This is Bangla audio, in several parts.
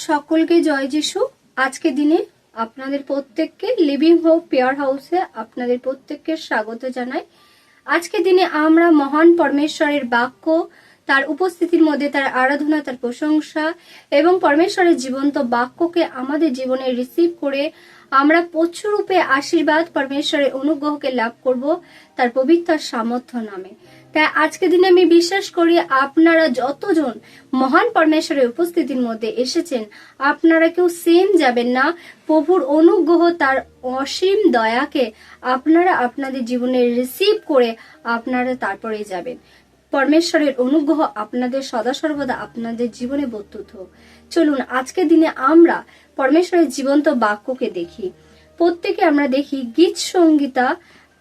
সকলকে জয় যিশু। আজকে দিনে আপনাদের প্রত্যেককে লিভিং হোপ পেয়ার হাউসে আপনাদের প্রত্যেককে স্বাগত জানাই। আজকে দিনে আমরা মহান পরমেশ্বরের বাক্য, তার উপস্থিতির মধ্যে তার আরাধনা, তার প্রশংসা এবং পরমেশ্বরের জীবন্ত বাক্যকে আমাদের জীবনে রিসিভ করে আমরা প্রচুর রূপে আশীর্বাদ, পরমেশ্বরের অনুগ্রহকে লাভ করব তার পবিত্র সামর্থ্য নামে। তাই আজকে দিনে আমি বিশ্বাস করি আপনারা যতজন মহান পরমেশ্বরের উপস্থিতির মধ্যে এসেছেন, আপনারা কেউ সেম যাবেন না। প্রভুর অনুগ্রহ, তার অসীম দয়াকে আপনারা আপনাদের জীবনে রিসিভ করে আপনারা তারপরে যাবেন। পরমেশ্বরের অনুগ্রহ আপনাদের সদা সর্বদা আপনাদের জীবনে বর্তিত হোক। চলুন আজকের দিনে আমরা পরমেশ্বরের জীবন্ত বাক্যকে দেখি। প্রত্যেকে আমরা দেখি গীত সংহিতা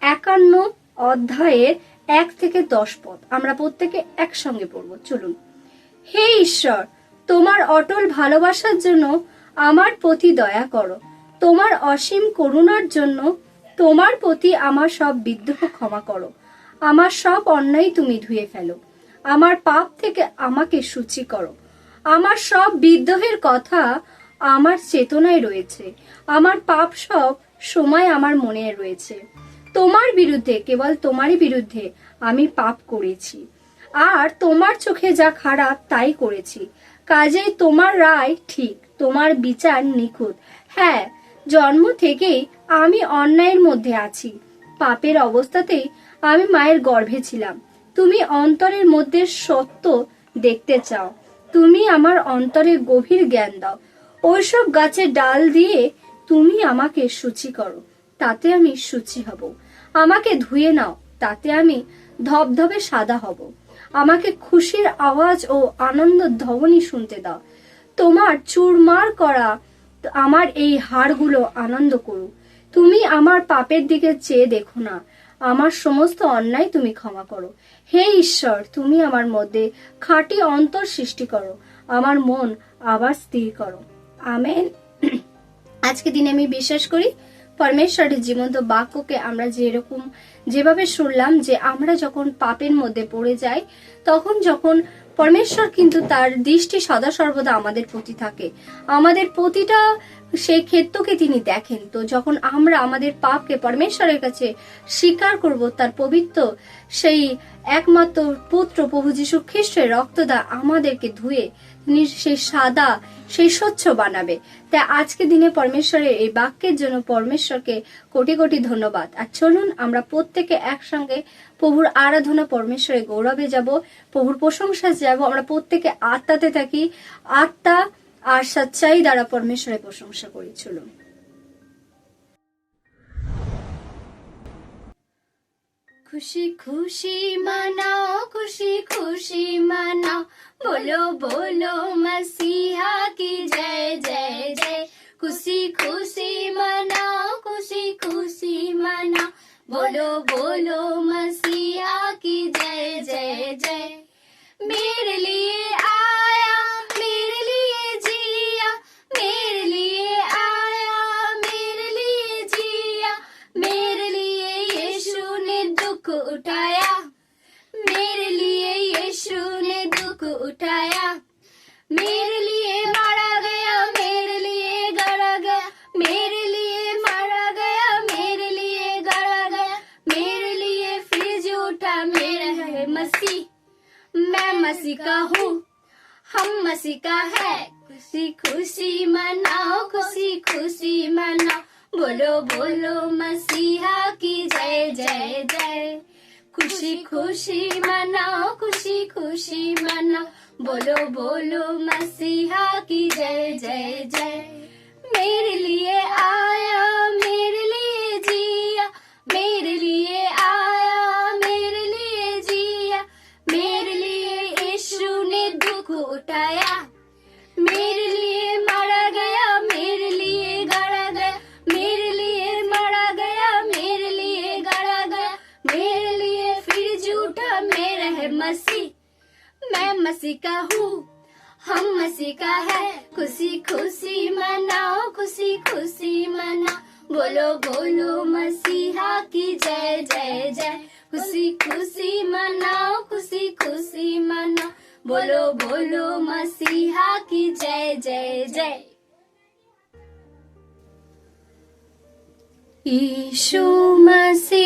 51 অধ্যায়ের 1 থেকে 10 পদ। আমরা প্রত্যেকে একসঙ্গে পড়ব। চলুন। হে ঈশ্বর, তোমার অটল ভালোবাসার জন্য আমার প্রতি দয়া করো। তোমার অসীম করুণার জন্য তোমার প্রতি আমার সব বিদ্রোহ ক্ষমা করো। আমার সব অন্যায় তুমি ধুয়ে ফেলো। আমার পাপ থেকে আমাকে শুচি করো। আমার সব বিদ্রোহের কথা আমার চেতনায় রয়েছে। আমার পাপ সব সময় আমার মনে রয়েছে। তোমার বিরুদ্ধে, কেবল তোমারই বিরুদ্ধে আমি পাপ করেছি, আর তোমার চোখে যা খারাপ তাই করেছি। কাজেই তোমার রায় ঠিক, তোমার বিচার নিখুঁত। হ্যাঁ, জন্ম থেকেই আমি অন্যায়ের মধ্যে আছি। পাপের অবস্থাতেই আমি মায়ের গর্ভে ছিলাম। তুমি অন্তরের মধ্যে সত্য দেখতে চাও। তুমি আমার অন্তরে গভীর জ্ঞান দাও। ওইসব গাছের ডাল দিয়ে তুমি আমাকে শুচি করো, তাতে আমি শুচি হব। আমাকে ধুয়ে নাও, তাতে আমি ধবধবে সাদা হব। আমাকে খুশির আওয়াজ ও আনন্দ ধ্বনি শুনতে দাও। তোমার চুরমার করা আমার এই হাড়গুলো আনন্দ করুক। তুমি আমার পাপের দিকে চেয়ে দেখো না, আমার সমস্ত অন্যায় তুমি ক্ষমা করো। হে ঈশ্বর, তুমি আমার মধ্যে খাঁটি অন্তর সৃষ্টি করো, আমার মন আবার স্থির করো। আমেন। আজকে দিনে আমি বিশ্বাস করি পরমেশ্বরের জীবন্ত বাক্যকে আমরা যেভাবে শুনলাম, যে আমরা যখন পাপের মধ্যে পড়ে যাই, তখন যখন পরমেশ্বর কিন্তু তার দৃষ্টি সদা সর্বদা আমাদের প্রতি থাকে, আমাদের প্রতিটা সেই ক্ষেত্রকে তিনি দেখেন। তো যখন আমরা আমাদের পাপকে পরমেশ্বরের কাছে স্বীকার করব, তার পবিত্র সেই একমাত্র পুত্র প্রভু যীশু খ্রিস্টের রক্তদা আমাদেরকে ধুয়ে সেই সাদা, সেই স্বচ্ছ বানাবে। তাই আজকে দিনে পরমেশ্বরের এই বাক্যের জন্য পরমেশ্বরকে কোটি কোটি ধন্যবাদ। আর চলুন আমরা প্রত্যেকে একসঙ্গে প্রভুর আরাধনা, পরমেশ্বরের গৌরবে যাব, প্রভুর প্রশংসা যাব। আমরা প্রত্যেকে আত্মাতে থাকি, আত্মা আর সচ্চাই দ্বারা পরমেশ্বরের প্রশংসা করি। চলুন। খুশি খুশি মানাও, খুশি খুশি মানাও, बोलो बोलो मसीहा की जय जय जय। खुशी खुशी मनाओ, खुशी खुशी मनाओ, बोलो बोलो मसीहा की जय जय जय। मेरे लिए आया, मेरे लिए जिया, मेरे लिए आया, मेरे लिए जिया, मेरे लिए यीशु ने दुख उठाया, मेरे लिए यीशु ने दुख उठाया, मेरे लिए मारा गया, मेरे लिए गड़ा गया, मेरे लिए मारा गया, मेरे लिए गड़ा गया, मेरे लिए फिर जी उठा। मेरा है मसीह, मैं मसीह का हूँ, हम मसीह का है। खुशी खुशी मनाओ, खुशी खुशी मनाओ, बोलो बोलो मसीहा की जय जय जय। खुशी खुशी मनाओ, खुशी खुशी मनाओ, बोलो बोलो मसीहा की जय जय जय। मेरे लिए आया, मेरे लिए जिया, मेरे लिए आया, मेरे लिए जिया, मेरे लिए यीशु ने दुख उठाया, मेरे लिए मारा गया, मेरे लिए गड़ा गया, मेरे लिए मारा गया, मेरे लिए गड़ा गया, मेरे लिए फिर झूठा। मेरा है मसीह, मैं मसीह का हूँ, हम मसीह का है। खुशी खुशी मनाओ, खुशी खुशी मनाओ, बोलो बोलो मसीहा की जय जय जय। खुशी खुशी मनाओ, खुशी खुशी मनाओ, बोलो बोलो मसीहा की जय जय जय। यीशु मसीह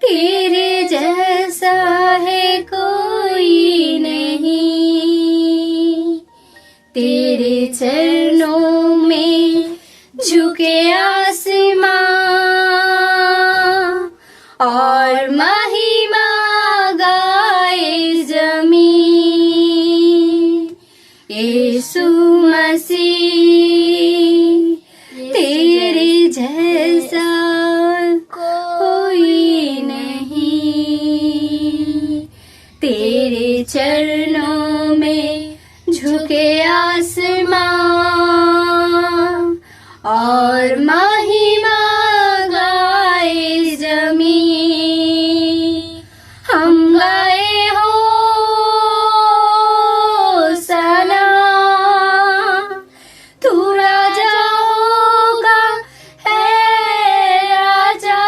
तेरे जैसा है कोई नहीं, तेरे चरणों में झुके आसमां और महिमा गाए जमीन। यीशु मसीह तेरे जैसा कोई नहीं, तेरे चरणों में झुके आसमां और महिमा गाए जमीन। हम गाए हो सना, तू राजा होगा है राजा,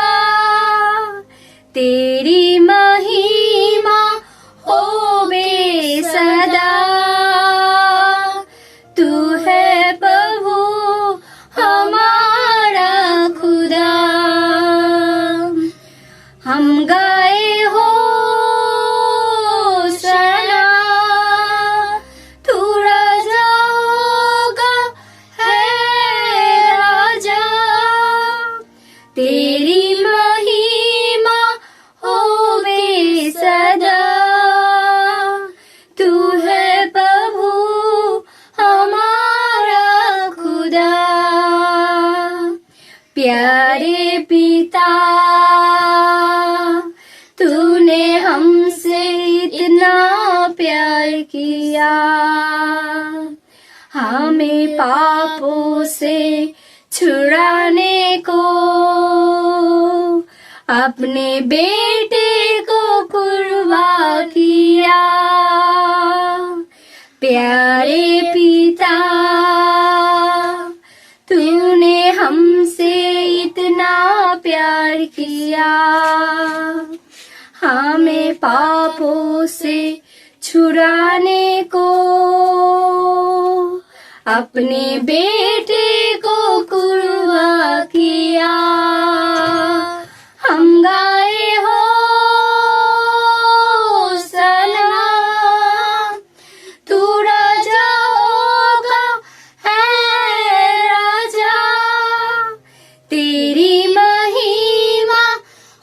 तेरी महिमा हो बेसदा। तू है प्रभु हमारा खुदा। हम गाए हो सना, तू राजा होगा है राजा, तेरी महिमा होवे सदा। तू है प्रभु हमारा खुदा। प्यारे पिता, तूने हमसे इतना प्यार किया, हमें पापों से छुड़ाने को अपने बेटे को कुर्बा किया। प्यारे पिता, तूने हमसे इतना प्यार किया, हमें पापों से छुड़ाने को अपने बेटे को कुर्बा किया। हम गाए हो सना, तू राजा होगा है राजा, तेरी महिमा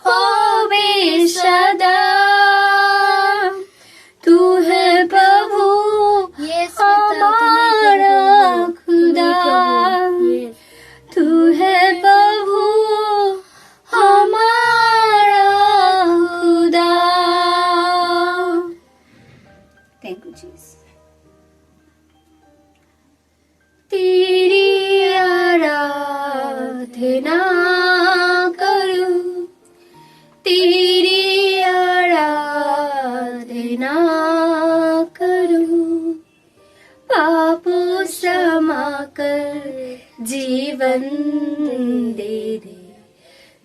होवे सदा। तू है प्रभु हमारा खुदा। तू है प्रभु हमारा खुदा। Thank you Jesus. तेरी आराधना करूं, तेरी आराधना करूं, पापों क्षमा कर जीवन दे दे,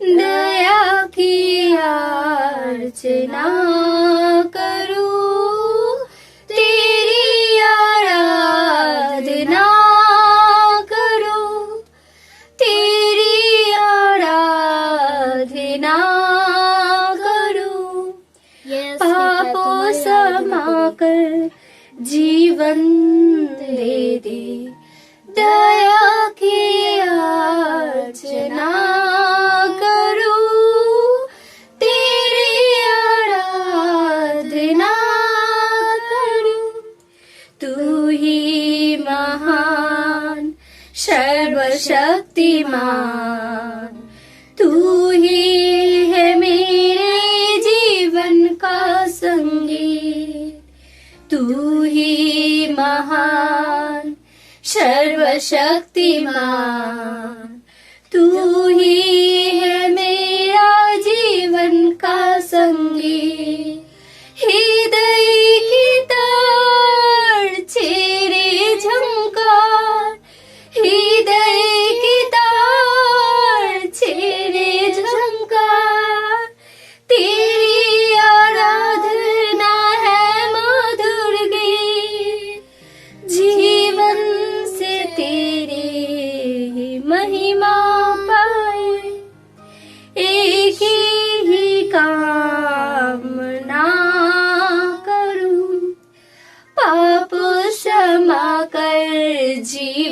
दया की अर्चना करूं, तेरी आराधना करूं, तेरी आराधना करूं, पापों क्षमा कर जीवन दे दे, दया की अर्चना करूं, तेरी आराधना करूं। तू ही महान सर्वशक्तिमान, तू ही है मेरे जीवन का संगीत। तू ही महान सर्वशक्तिमान, तू ही है मेरा जीवन का संगीत। हृदय की तार छेरे झंकार, हृदय की तार छेरे झंकार, तेरी आराधना है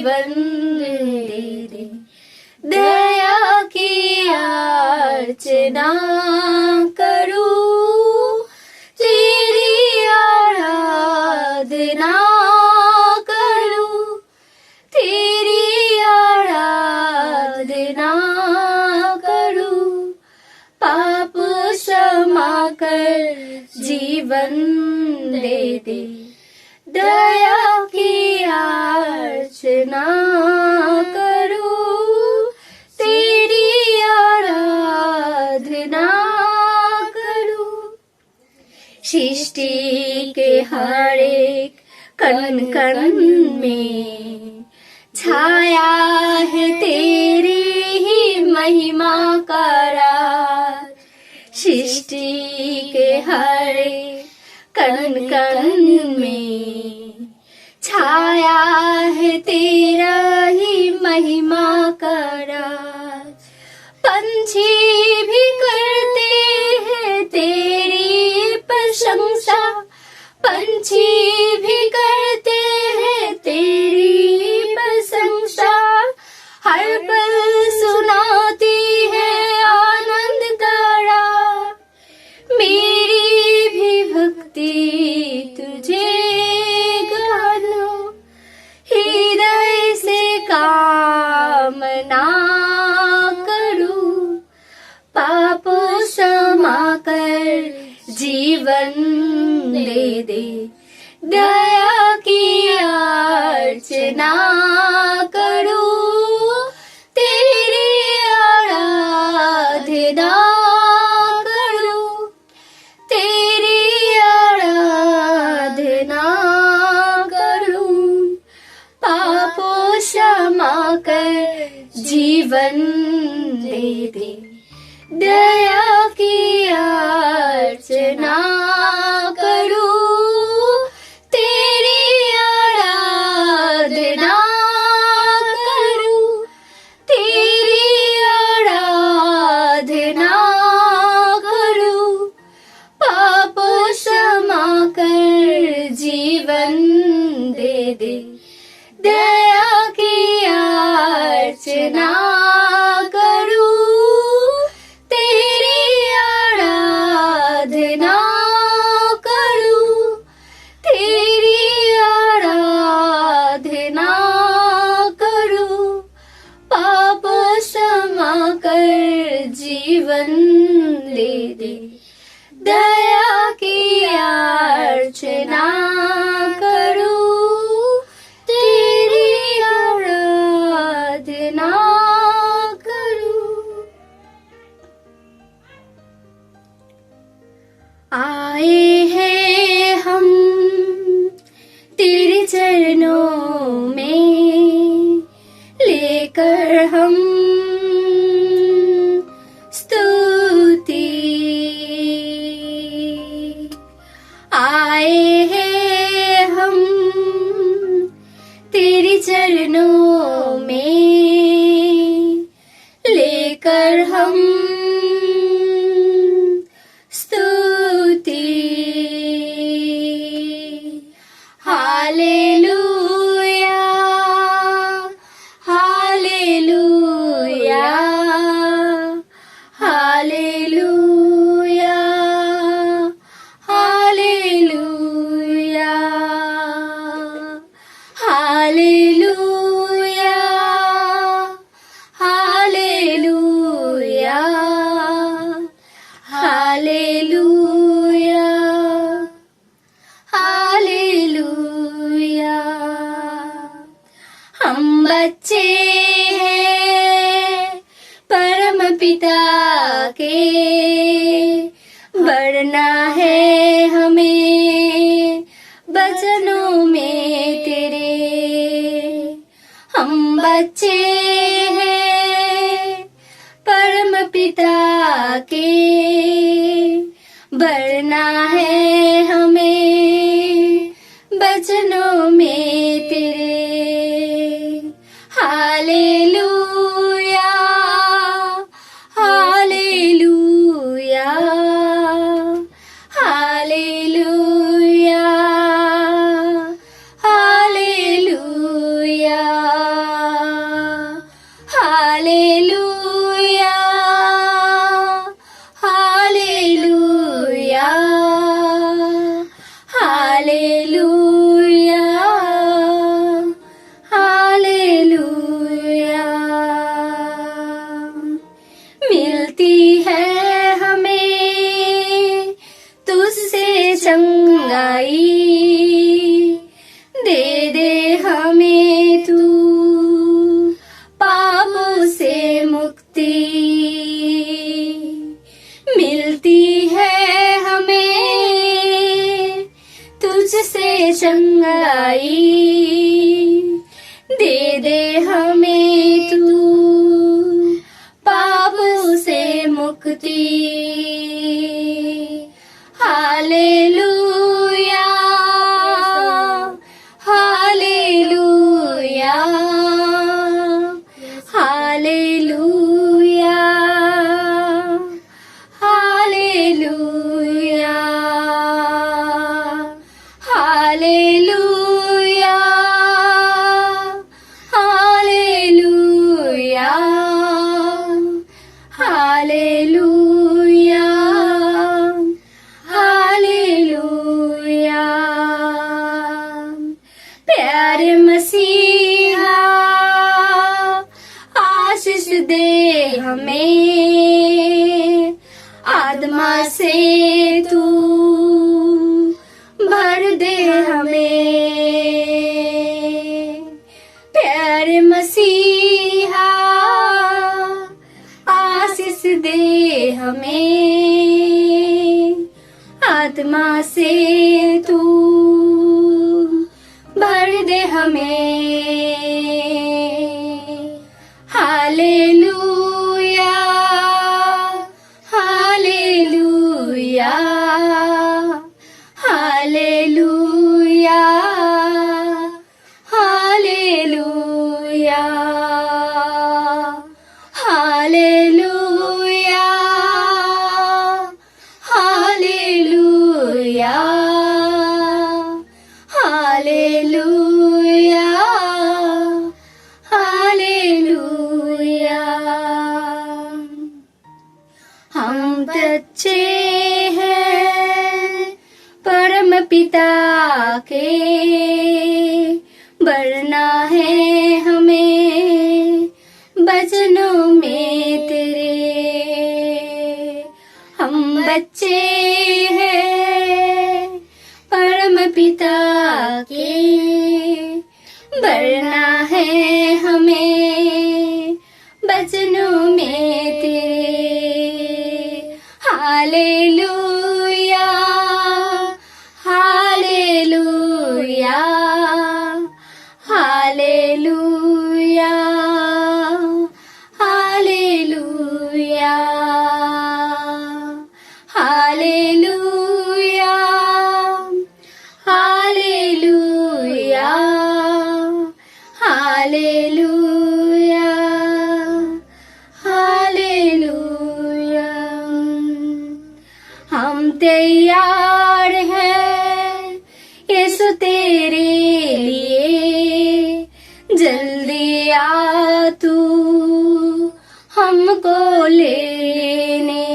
जीवन दे दे, दया की अर्चना करूं, तेरी आराधना करूं, तेरी आराधना करूं, पाप क्षमा कर जीवन दे दे, दया की अर्चना करूं, तेरी आराधना करूं। सृष्टि के हर एक कण कण में छाया है तेरी ही महिमा का राज, सृष्टि के हर एक कण कण में छाया है तेरा ही महिमा का राज, पंछी भी करते हैं तेरी प्रशंसा, पंछी भी करते हैं तेरी प्रशंसा, हर पल सुनाती है आनंद का राग, मेरी भी भक्ति तुझे गानो, हृदय से कामना करूं, पाप क्षमा कर जीवन दे दे, दया की अर्चना करूं, तेरी आराधना करूं, तेरी आराधना करूं, पापों क्षमा कर जीवन दे दे, दया की अर्चना करूं, तेरी आराधना करूं, तेरी आराधना करूं, पाप क्षमा कर जीवन दे दे, दया की अर्चना करूं, तेरी आराधना करूं, तेरी आराधना करूं, पाप क्षमा कर जीवन दे दे, दया की अर्चना करूं, तेरी आराधना करूं। आए हैं हम तेरे चरणों में, लेकर हम स्तुति, आए हैं हम तेरे चरणों में, लेकर हम स्तुति, hallelujah, hallelujah, hallelujah, hallelujah, hallelujah, hallelujah, hallelujah, hallelujah. हम बच्चे हैं परम पिता के, बढ़ना है हमें वचनों में तेरे, हम बच्चे हैं परम पिता के, बढ़ना है हमें वचनों में तेरे, हालेलुया, हालेलुया, हालेलुया, हालेलुया, दे दे हमें तू पापों से मुक्ति, मिलती है हमें तुझसे चंगाई, दे दे हमें तू पापों से मुक्ति। Hallelujah hallelujah hallelujah hallelujah hallelujah hallelujah hallelujah hallelujah. प्यारे मसीहा आशीष दे हमें, आत्मा से तू भर दे हमें। प्यारे मसीहा आशीष दे हमें, आत्मा से तू भर दे हमें। Hallelujah hallelujah hallelujah hallelujah hallelujah hallelujah hallelujah hallelujah. हम बच्चे हैं परम पिता के, बढ़ना है हमें बचनों में तेरे। हम बच्चे हैं परम पिता के, बढ़ना है हमें बचनों में तेरे। Hallelujah hallelujah hallelujah hallelujah hallelujah hallelujah hallelujah hallelujah. हम तैयार हैं यीशु तेरे लिए, जल्दी आ तू हमको लेने।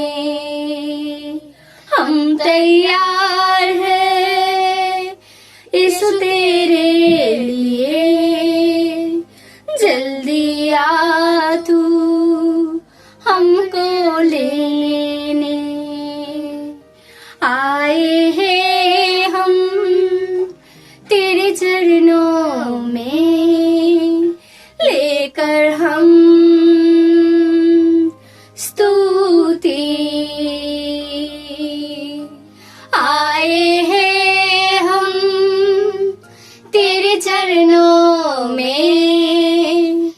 हम तैयार हैं यीशु तेरे लिए, जल्दी आ तू हमको लेने। आए हैं हम तेरे चरणों में, लेकर हम स्तुति। आए हैं हम तेरे चरणों में,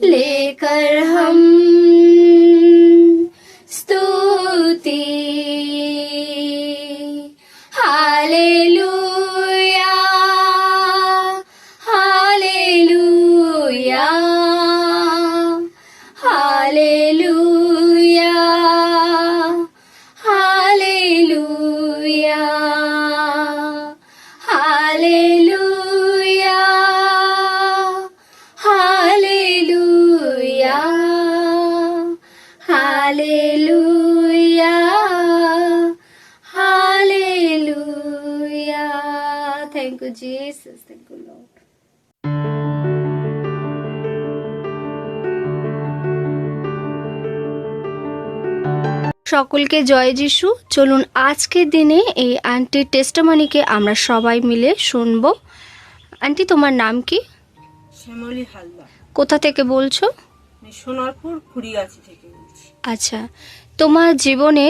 लेकर हम स्तुति। Hallelujah hallelujah hallelujah hallelujah hallelujah hallelujah hallelujah hallelujah. Thank you Jesus, thank you Lord. সকলকে জয় যিশু। চলুন আজকের দিনে এই আন্টির টেস্টিমনিকে আমরা সবাই মিলে শুনবো। আন্টি, তোমার নাম কি? শ্যামলী হালদার। কোথা থেকে বলছো? আমি সোনারপুর খুড়িগাছি থেকে বলছি। আচ্ছা, তোমার জীবনে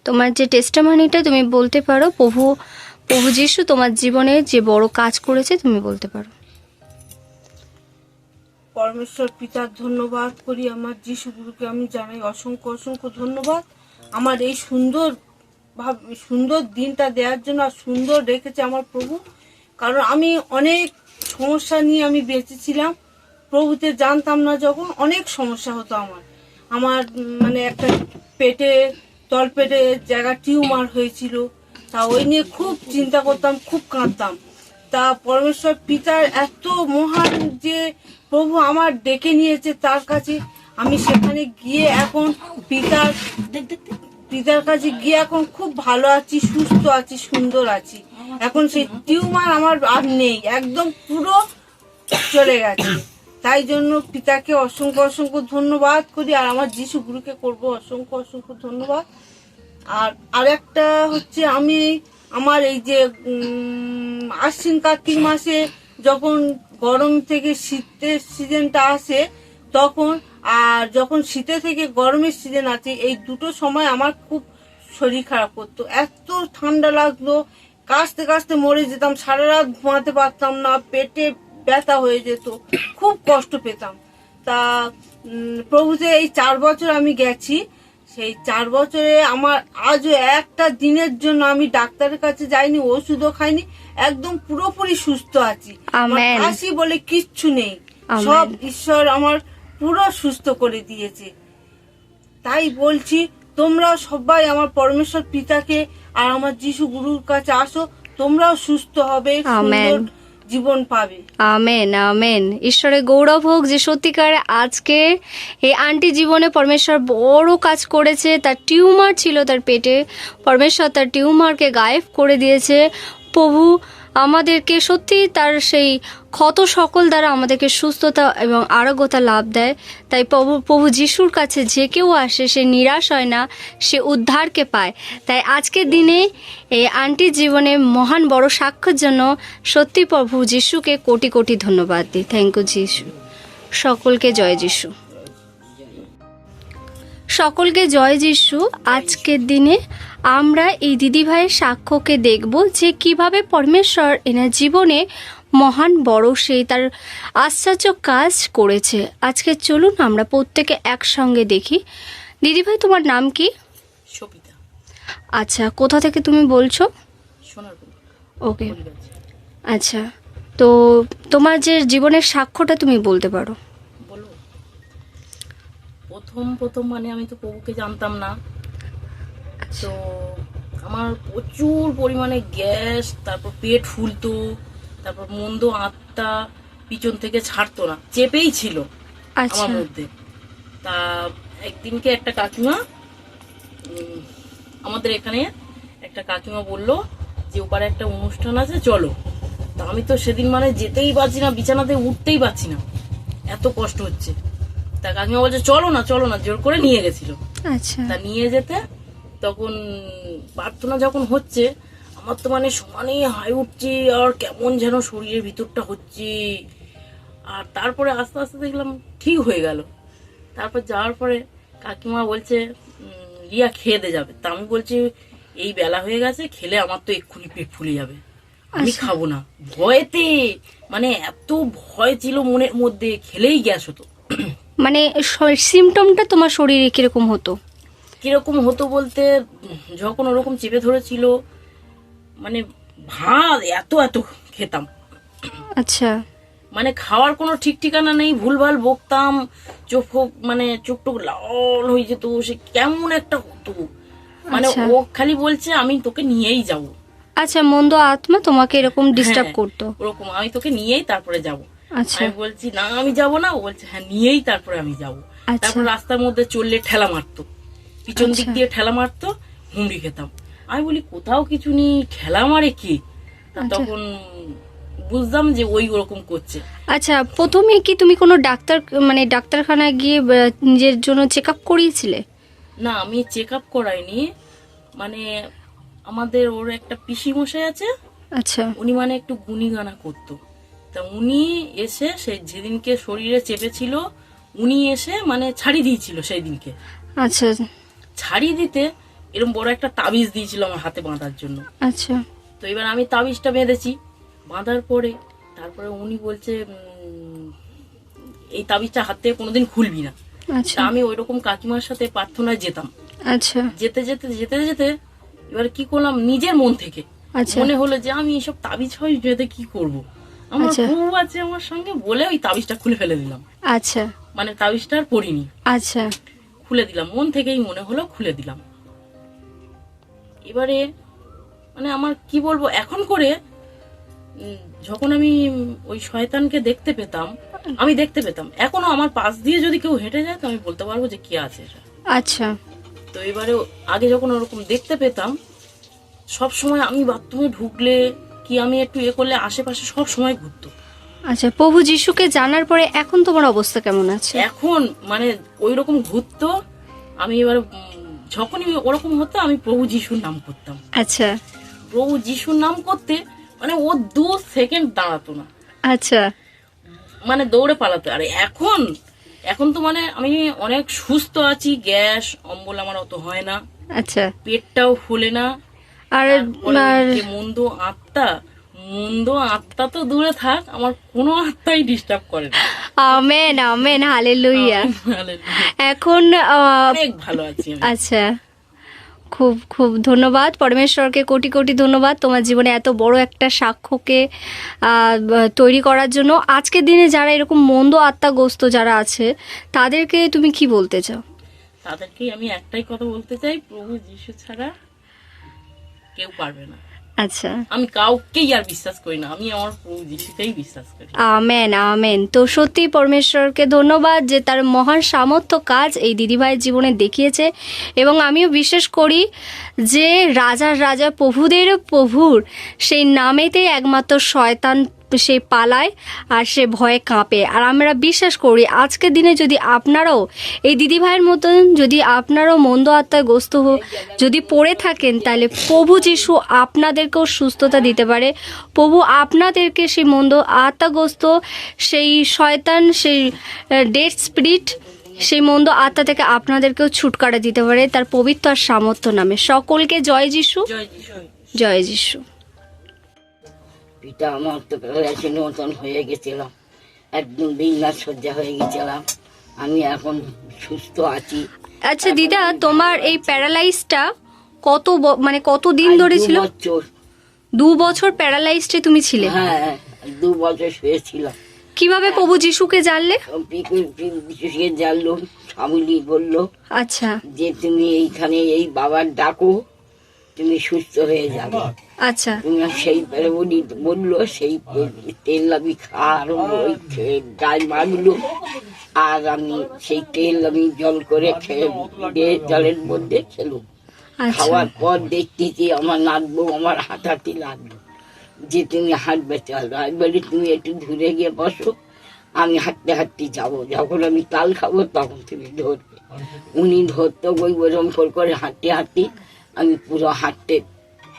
তোমার যে টেস্টিমনিটা তুমি বলতে পারো, প্রভু যিশু তোমার জীবনে যে বড় কাজ করেছে তুমি বলতে পারো। পরমেশ্বর পিতার ধন্যবাদ করি, আমার যিশু গুরুকে আমি জানাই অসংখ্য অসংখ্য ধন্যবাদ। আমার এই সুন্দর দিনটা দেওয়ার জন্য, আর সুন্দর রেখেছে আমার প্রভু। কারণ আমি অনেক সমস্যা নিয়ে আমি বেঁচেছিলাম, প্রভুতে জানতাম না যখন, অনেক সমস্যা হতো আমার মানে একটা পেটে তলপেটে জায়গা টিউমার হয়েছিল। তা ওই নিয়ে খুব চিন্তা করতাম, খুব কাঁদতাম। তা পরমেশ্বর পিতার এত মহান যে প্রভু আমার ডেকে নিয়েছে তার কাছে, আমি সেখানে গিয়ে এখন পিতার কাছে গিয়ে এখন খুব ভালো আছি, সুস্থ আছি, সুন্দর আছি। এখন সেই টিউমার আমার আর নেই, একদম পুরো চলে গেছে। তাই জন্য পিতাকে অসংখ্য অসংখ্য ধন্যবাদ করি, আর আমার যিশু গুরুকে করবো অসংখ্য অসংখ্য ধন্যবাদ। আর আরেকটা হচ্ছে, আমি আমার এই যে আশ্বিন কার্তিক মাসে যখন গরম থেকে শীতের সিজনটা আসে তখন, আর যখন শীতে থেকে গরমের সিজন আছে, এই দুটো সময় আমার খুব শরীর খারাপ করতো, এত ঠান্ডা লাগতো, কাশতে কাশতে মরে যেতাম, সারা রাত ঘুমাতে পারতাম না, পেটে ব্যথা হয়ে যেত, খুব কষ্ট পেতাম। তা প্রভুতে এই 4 বছর আমি গেছি, সেই 4 বছরে আমার আজও একটা দিনের জন্য আমি ডাক্তারের কাছে যাইনি, ওষুধও খাইনি, একদম পুরোপুরি সুস্থ আছি। আমেন। কাশি বলে কিচ্ছু নেই, সব ঈশ্বর আমার পুরো সুস্থ করে দিয়েছে। তাই বলছি, তোমরাও সবাই আমার পরমেশ্বর পিতাকে আর আমার যিশু গুরুর কাছে আসো, তোমরাও সুস্থ হবে, সুন্দর জীবন পাবে। Amen amen. ঈশ্বরের গৌরব হোক যে সত্যিকারে আজকে এই আন্টি জীবনে পরমেশ্বর বড় কাজ করেছে। তার টিউমার ছিল তার পেটে, পরমেশ্বর তার টিউমারকে গায়েব করে দিয়েছে। প্রভু আমাদেরকে সত্যি তার সেই ক্ষত সকল দ্বারা আমাদেরকে সুস্থতা এবং আরোগ্যতা লাভ দেয়। তাই প্রভু যিশুর কাছে যে কেউ আসে সে নিরাশ হয় না, সে উদ্ধারকে পায়। তাই আজকের দিনে এই আন্টির জীবনে মহান বড় সাক্ষ্যের জন্য সত্যি প্রভু যিশুকে কোটি কোটি ধন্যবাদ দিই। থ্যাংক ইউ যিশু। সকলকে জয় যিশু। সকলকে জয় যিশু। আজকের দিনে আমরা এই দিদিভাইয়ের সাক্ষ্যকে দেখব যে কিভাবে পরমেশ্বর এনার জীবনে মহান বড় সেই তার আশ্চর্য কাজ করেছে। আজকে চলুন আমরা প্রত্যেকে একসঙ্গে দেখি। দিদিভাই, তোমার নাম কি? সবিতা। আচ্ছা, কোথা থেকে তুমি বলছো? সোনারপুর। ওকে, আচ্ছা, তো তোমার যে জীবনের সাক্ষ্যটা তুমি বলতে পারো। বলো। প্রথম মানে আমি তো প্রভুকে জানতাম না, তো আমার প্রচুর পরিমাণে গ্যাস, তারপর পেট ফুলতো, তারপর মন্দ আত্মা পিছন থেকে ছাড়তো না, চেপেই ছিল আমার মধ্যে। তা একদিনকে একটা কাকিমা, আমাদের এখানে একটা কাকিমা বললো যে ওপারে একটা অনুষ্ঠান আছে, চলো। তা আমি তো সেদিন মানে যেতেই পারছি না, বিছানাতে উঠতেই পারছি না, এত কষ্ট হচ্ছে। তা কাকিমা বলছে চলো না, জোর করে নিয়ে গেছিল। আচ্ছা, তা নিয়ে যেতে তখন প্রার্থনা যখন হচ্ছে, আমার তো মানে সমানেই হাই উঠছে, আর কেমন যেন শরীরের ভিতরটা হচ্ছে। আর তারপরে আস্তে আস্তে দেখলাম ঠিক হয়ে গেল। তারপর যাওয়ার পরে কাকিমা বলছে রিয়া খেয়ে দে যাবে। তা আমি বলছি এই বেলা হয়ে গেছে, খেলে আমার তো এক্ষুনি পেট ফুলে যাবে, আমি খাবো না। ভয়েতে মানে এত ভয় ছিল মনের মধ্যে, খেলেই গ্যাস হতো। মানে সিমটমটা তোমার শরীরে কিরকম হতো? কিরকম হতো বলতে, যখন ওরকম চেপে ধরেছিল, মানে ভাত এত এত খেতাম। আচ্ছা, মানে খাওয়ার কোনো ঠিক ঠিকানা নেই, ভুলভাল বকতাম, চোখ মানে চোখ টোক লাল হয়ে যেত, সে কেমন একটা হতো। মানে ও খালি বলছে আমি তোকে নিয়েই যাব। আচ্ছা, মন্দ আত্মা তোমাকে এরকম ডিস্টার্ব করতো? ওরকম, আমি তোকে নিয়েই তারপরে যাব। আচ্ছা, আমি বলছি না আমি যাব না, ও বলছে হ্যাঁ নিয়েই তারপরে আমি যাব। তারপর রাস্তার মধ্যে চললে ঠেলা মারতো, পিছন দিক দিয়ে ঠেলা মারতো, হুমড়ি খেতাম। আমি বলি কোথাও কিছু নেই, ঠেলা মারে কি? তখন বুঝলাম যে ওই ওরকম করছে। আচ্ছা, প্রথমে কি তুমি কোনো ডাক্তারখানায় গিয়ে নিজের জন্য চেক আপ করিয়েছিলে? না, আমি চেক আপ করাইনি। মানে আমাদের ওর একটা পিসি মশাই আছে, আচ্ছা উনি মানে একটু গুনিগানা করতো। তা উনি এসে সেই যেদিনকে শরীরে চেপেছিল, উনি এসে মানে ছাড়িয়ে দিয়েছিল সেই দিনকে। আচ্ছা ছাড়িয়ে দিতে এরকম বড় একটা তাবিজ দিয়েছিল আমার হাতে বাঁধার জন্য। আচ্ছা তো এবার আমি তাবিজটা বেঁধেছি, বাঁধার পরে তারপরে উনি বলছে এই তাবিজটা হাত থেকে কোনোদিন খুলবি না। আচ্ছা তা আমি ওইরকম কাকিমার সাথে প্রার্থনায় যেতাম। আচ্ছা যেতে যেতে যেতে যেতে এবার কি করলাম, নিজের মন থেকে আচ্ছা মনে হলো যে আমি এইসব তাবিজ হয় বেঁধে কি করব। আমার আচ্ছা। বউ আছে আমার সঙ্গে বলে ওই তাবিজটা খুলে ফেলে দিলাম। আচ্ছা মানে তাবিজটা আর পড়িনি, আচ্ছা খুলে দিলাম, মন থেকেই মনে হলো খুলে দিলাম। এবারে মানে আমার কি বলবো, এখন করে যখন আমি ওই শয়তানকে দেখতে পেতাম, এখনো আমার পাশ দিয়ে যদি কেউ হেঁটে যায় তো আমি বলতে পারবো যে কি আছে এটা। আচ্ছা তো এবারে আগে যখন ওরকম দেখতে পেতাম, সব সময় আমি বাথরুমে ঢুকলে কি আমি একটু করলে আশেপাশে সব সময় ঘুরতো। আচ্ছা, প্রভু যিশুকে জানার পরে এখন তোমার অবস্থা কেমন আছে? এখন মানে ওই রকম ঘুরতো। আমি এবার যখনই ওরকম হতো আমি প্রভু যিশুর নাম করতাম। আচ্ছা প্রভু যিশুর নাম করতে মানে ও 2 সেকেন্ড দাঁড়াতো না, আচ্ছা মানে দৌড়ে পালাতো। আর এখন তো মানে আমি অনেক সুস্থ আছি, গ্যাস অম্বল আমার অত হয় না, আচ্ছা। পেটটাও ফুলে না। আর তারপরে যে মন্দ আত্মা তো দূরে থাক, আমার কোনো আত্মাই ডিস্টার্ব করে না। Amen amen hallelujah. এখন অনেক ভালো আছি আমি। আচ্ছা, খুব খুব ধন্যবাদ পরমেশ্বরকে, কোটি কোটি ধন্যবাদ তোমার জীবনে এত বড় একটা সাক্ষ্যকে তৈরি করার জন্য। আজকের দিনে যারা এরকম মন্দ আত্মাগ্রস্ত যারা আছে তাদেরকে তুমি কি বলতে চাও? তাদেরকে আমি একটাই কথা বলতে চাই, প্রভু যিশু ছাড়া কেউ পারবে না। আচ্ছা, আমি কাউকেই আর বিশ্বাস করি না, আমি আমার প্রভু যিশুকেই বিশ্বাস করি। Amen amen. তো সত্যি পরমেশ্বরকে ধন্যবাদ যে তার মহান সামর্থ্য কাজ এই দিদিভাইয়ের জীবনে দেখিয়েছে। এবং আমিও বিশ্বাস করি যে রাজার রাজা প্রভুদের প্রভুর সেই নামেতেই একমাত্র শয়তান সে পালায় আর সে ভয়ে কাঁপে। আর আমরা বিশ্বাস করি আজকের দিনে যদি আপনারাও এই দিদিভাইয়ের মতন যদি আপনারাও মন্দ আত্মায় গ্রস্ত যদি পড়ে থাকেন, তাহলে প্রভু যিশু আপনাদেরকেও সুস্থতা দিতে পারে। প্রভু আপনাদেরকে সেই মন্দ আত্মাগ্রস্ত সেই শয়তান সেই ডেড স্পিরিট সেই মন্দ আত্মা থেকে আপনাদেরকেও ছুটকারা দিতে পারে তার পবিত্র আর সামর্থ্য নামে। সকলকে জয় যিশু, জয় যিশু। জয় যিশু। পিতা, আমার তো প্যারালাইসিস মতন হয়ে গেছিলাম, একদম বিন্যাস সজ্জা হয়ে গেছিলাম। আমি এখন সুস্থ আছি। আচ্ছা দিদা, তোমার এই প্যারালাইজটা মানে কত দিন ধরে ছিল? 2 বছর। 2 বছর প্যারালাইজডে তুমি ছিলে? হ্যাঁ, 2 বছর শুয়েছিলাম। কিভাবে প্রভু যিশুকে জানলে? বিশেষকে জানলো, স্বামী বললো আচ্ছা যে তুমি এইখানে এই বাবার ডাকো, তুমি সুস্থ হয়ে যাবে। আচ্ছা তুমি সেই উনি বললো, সেই তেল আমি খাওয়ার ওই গায়ে মাগলো, আর আমি সেই তেল আমি জল করে খেয়ে জলের মধ্যে খেলুম। আচ্ছা খাওয়ার পর দেখতেছি আমার নাচবো, আমার হাঁটাতে লাগলো যে তুমি হাঁটবে চলো। আমি বলি তুমি একটু দূরে গিয়ে বসো, আমি হাঁটতে হাঁটতে যাবো, যখন আমি তাল খাবো তখন তুমি ধরবে। উনি ধরতো ওই ওরম করে হাঁটতে হাঁটতে আমি পুরো হাঁটতে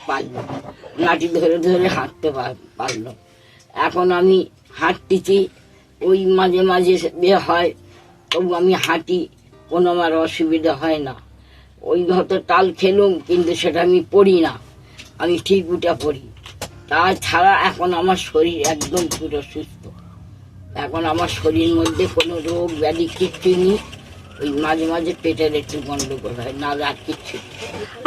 পারলাম, লাঠি ধরে ধরে হাঁটতে পারলাম। এখন আমি হাঁটতেছি, ওই মাঝে মাঝে হয়, তবু আমি হাঁটি, কোনো আমার অসুবিধা হয় না। ওই হয়তো তাল খেলুম, কিন্তু সেটা আমি পড়ি না, আমি ঠিক উঠে পড়ি। তাছাড়া এখন আমার শরীর একদম পুরো সুস্থ। এখন আমার শরীর মধ্যে কোনো রোগ ব্যাধি কিচ্ছু নেই, ওই মাঝে মাঝে পেটের একটু গন্ডগোল হয়, না আর কিচ্ছু।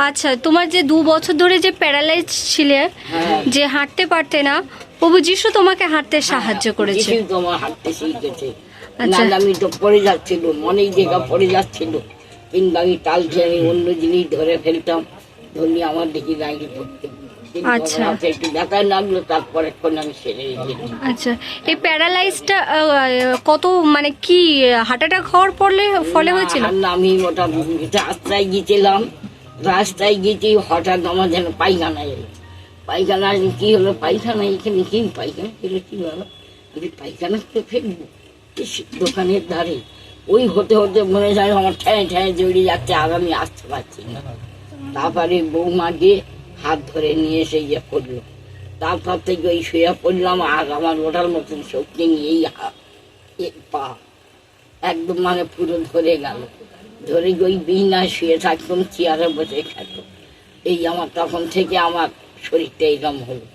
আচ্ছা, তোমার যে 2 বছর ধরে যে প্যারালাইজ ছিলে, যে হাঁটতে পারতে না, প্রভু যিশু তোমাকে হাঁটতে সাহায্য করেছে। কিছুই তোমার হাঁটতে শিখেছে। আচ্ছা। না আমি তো পড়ে যাচ্ছিল, অনেক জায়গা পড়ে যাচ্ছিল, কিন্তু আমি তাল খেয়ে আমি অন্য জিনিস ধরে ফেলতাম, ধরলে আমার দেখি দাঁড়িয়ে পড়তে। আচ্ছা। একটু ব্যথা লাগলো, তারপরে আমি সেরে গেলাম। আচ্ছা, এই প্যারালাইজটা কত মানে কি হার্ট অ্যাটাক হওয়ার ফলে হয়েছিল? না, আমি মোটামুটি রাস্তায় গিয়েছিলাম, হঠাৎ আমার যেন পায়খানা এলো। পায়খানা কি হলো, পায়খানা এখানে কি পায়খানা হলো, কি হলো, আমি পায়খানা তো ফেলবো দোকানের ধারে, ওই হতে হতে মনে হয় আমার ঠ্যাঁ ঠ্যাঁ জড়িয়ে যাচ্ছে, আর আমি আসতে পারছি না। তারপরে বৌমা দিয়ে হাত ধরে নিয়ে এসে ইয়ে করলো। তারপর থেকে ওই শুয়ে পড়লাম, আর আমার ওঠার মতন শক্তি নিয়ে এই পা একদম মানে পুরো ধরে গেল। ধরে ওই বিছানায় শুয়ে থাকতাম, চেয়ারে বসে খেত। এই আমার তখন থেকে আমার শরীরটা এইরকম হলো।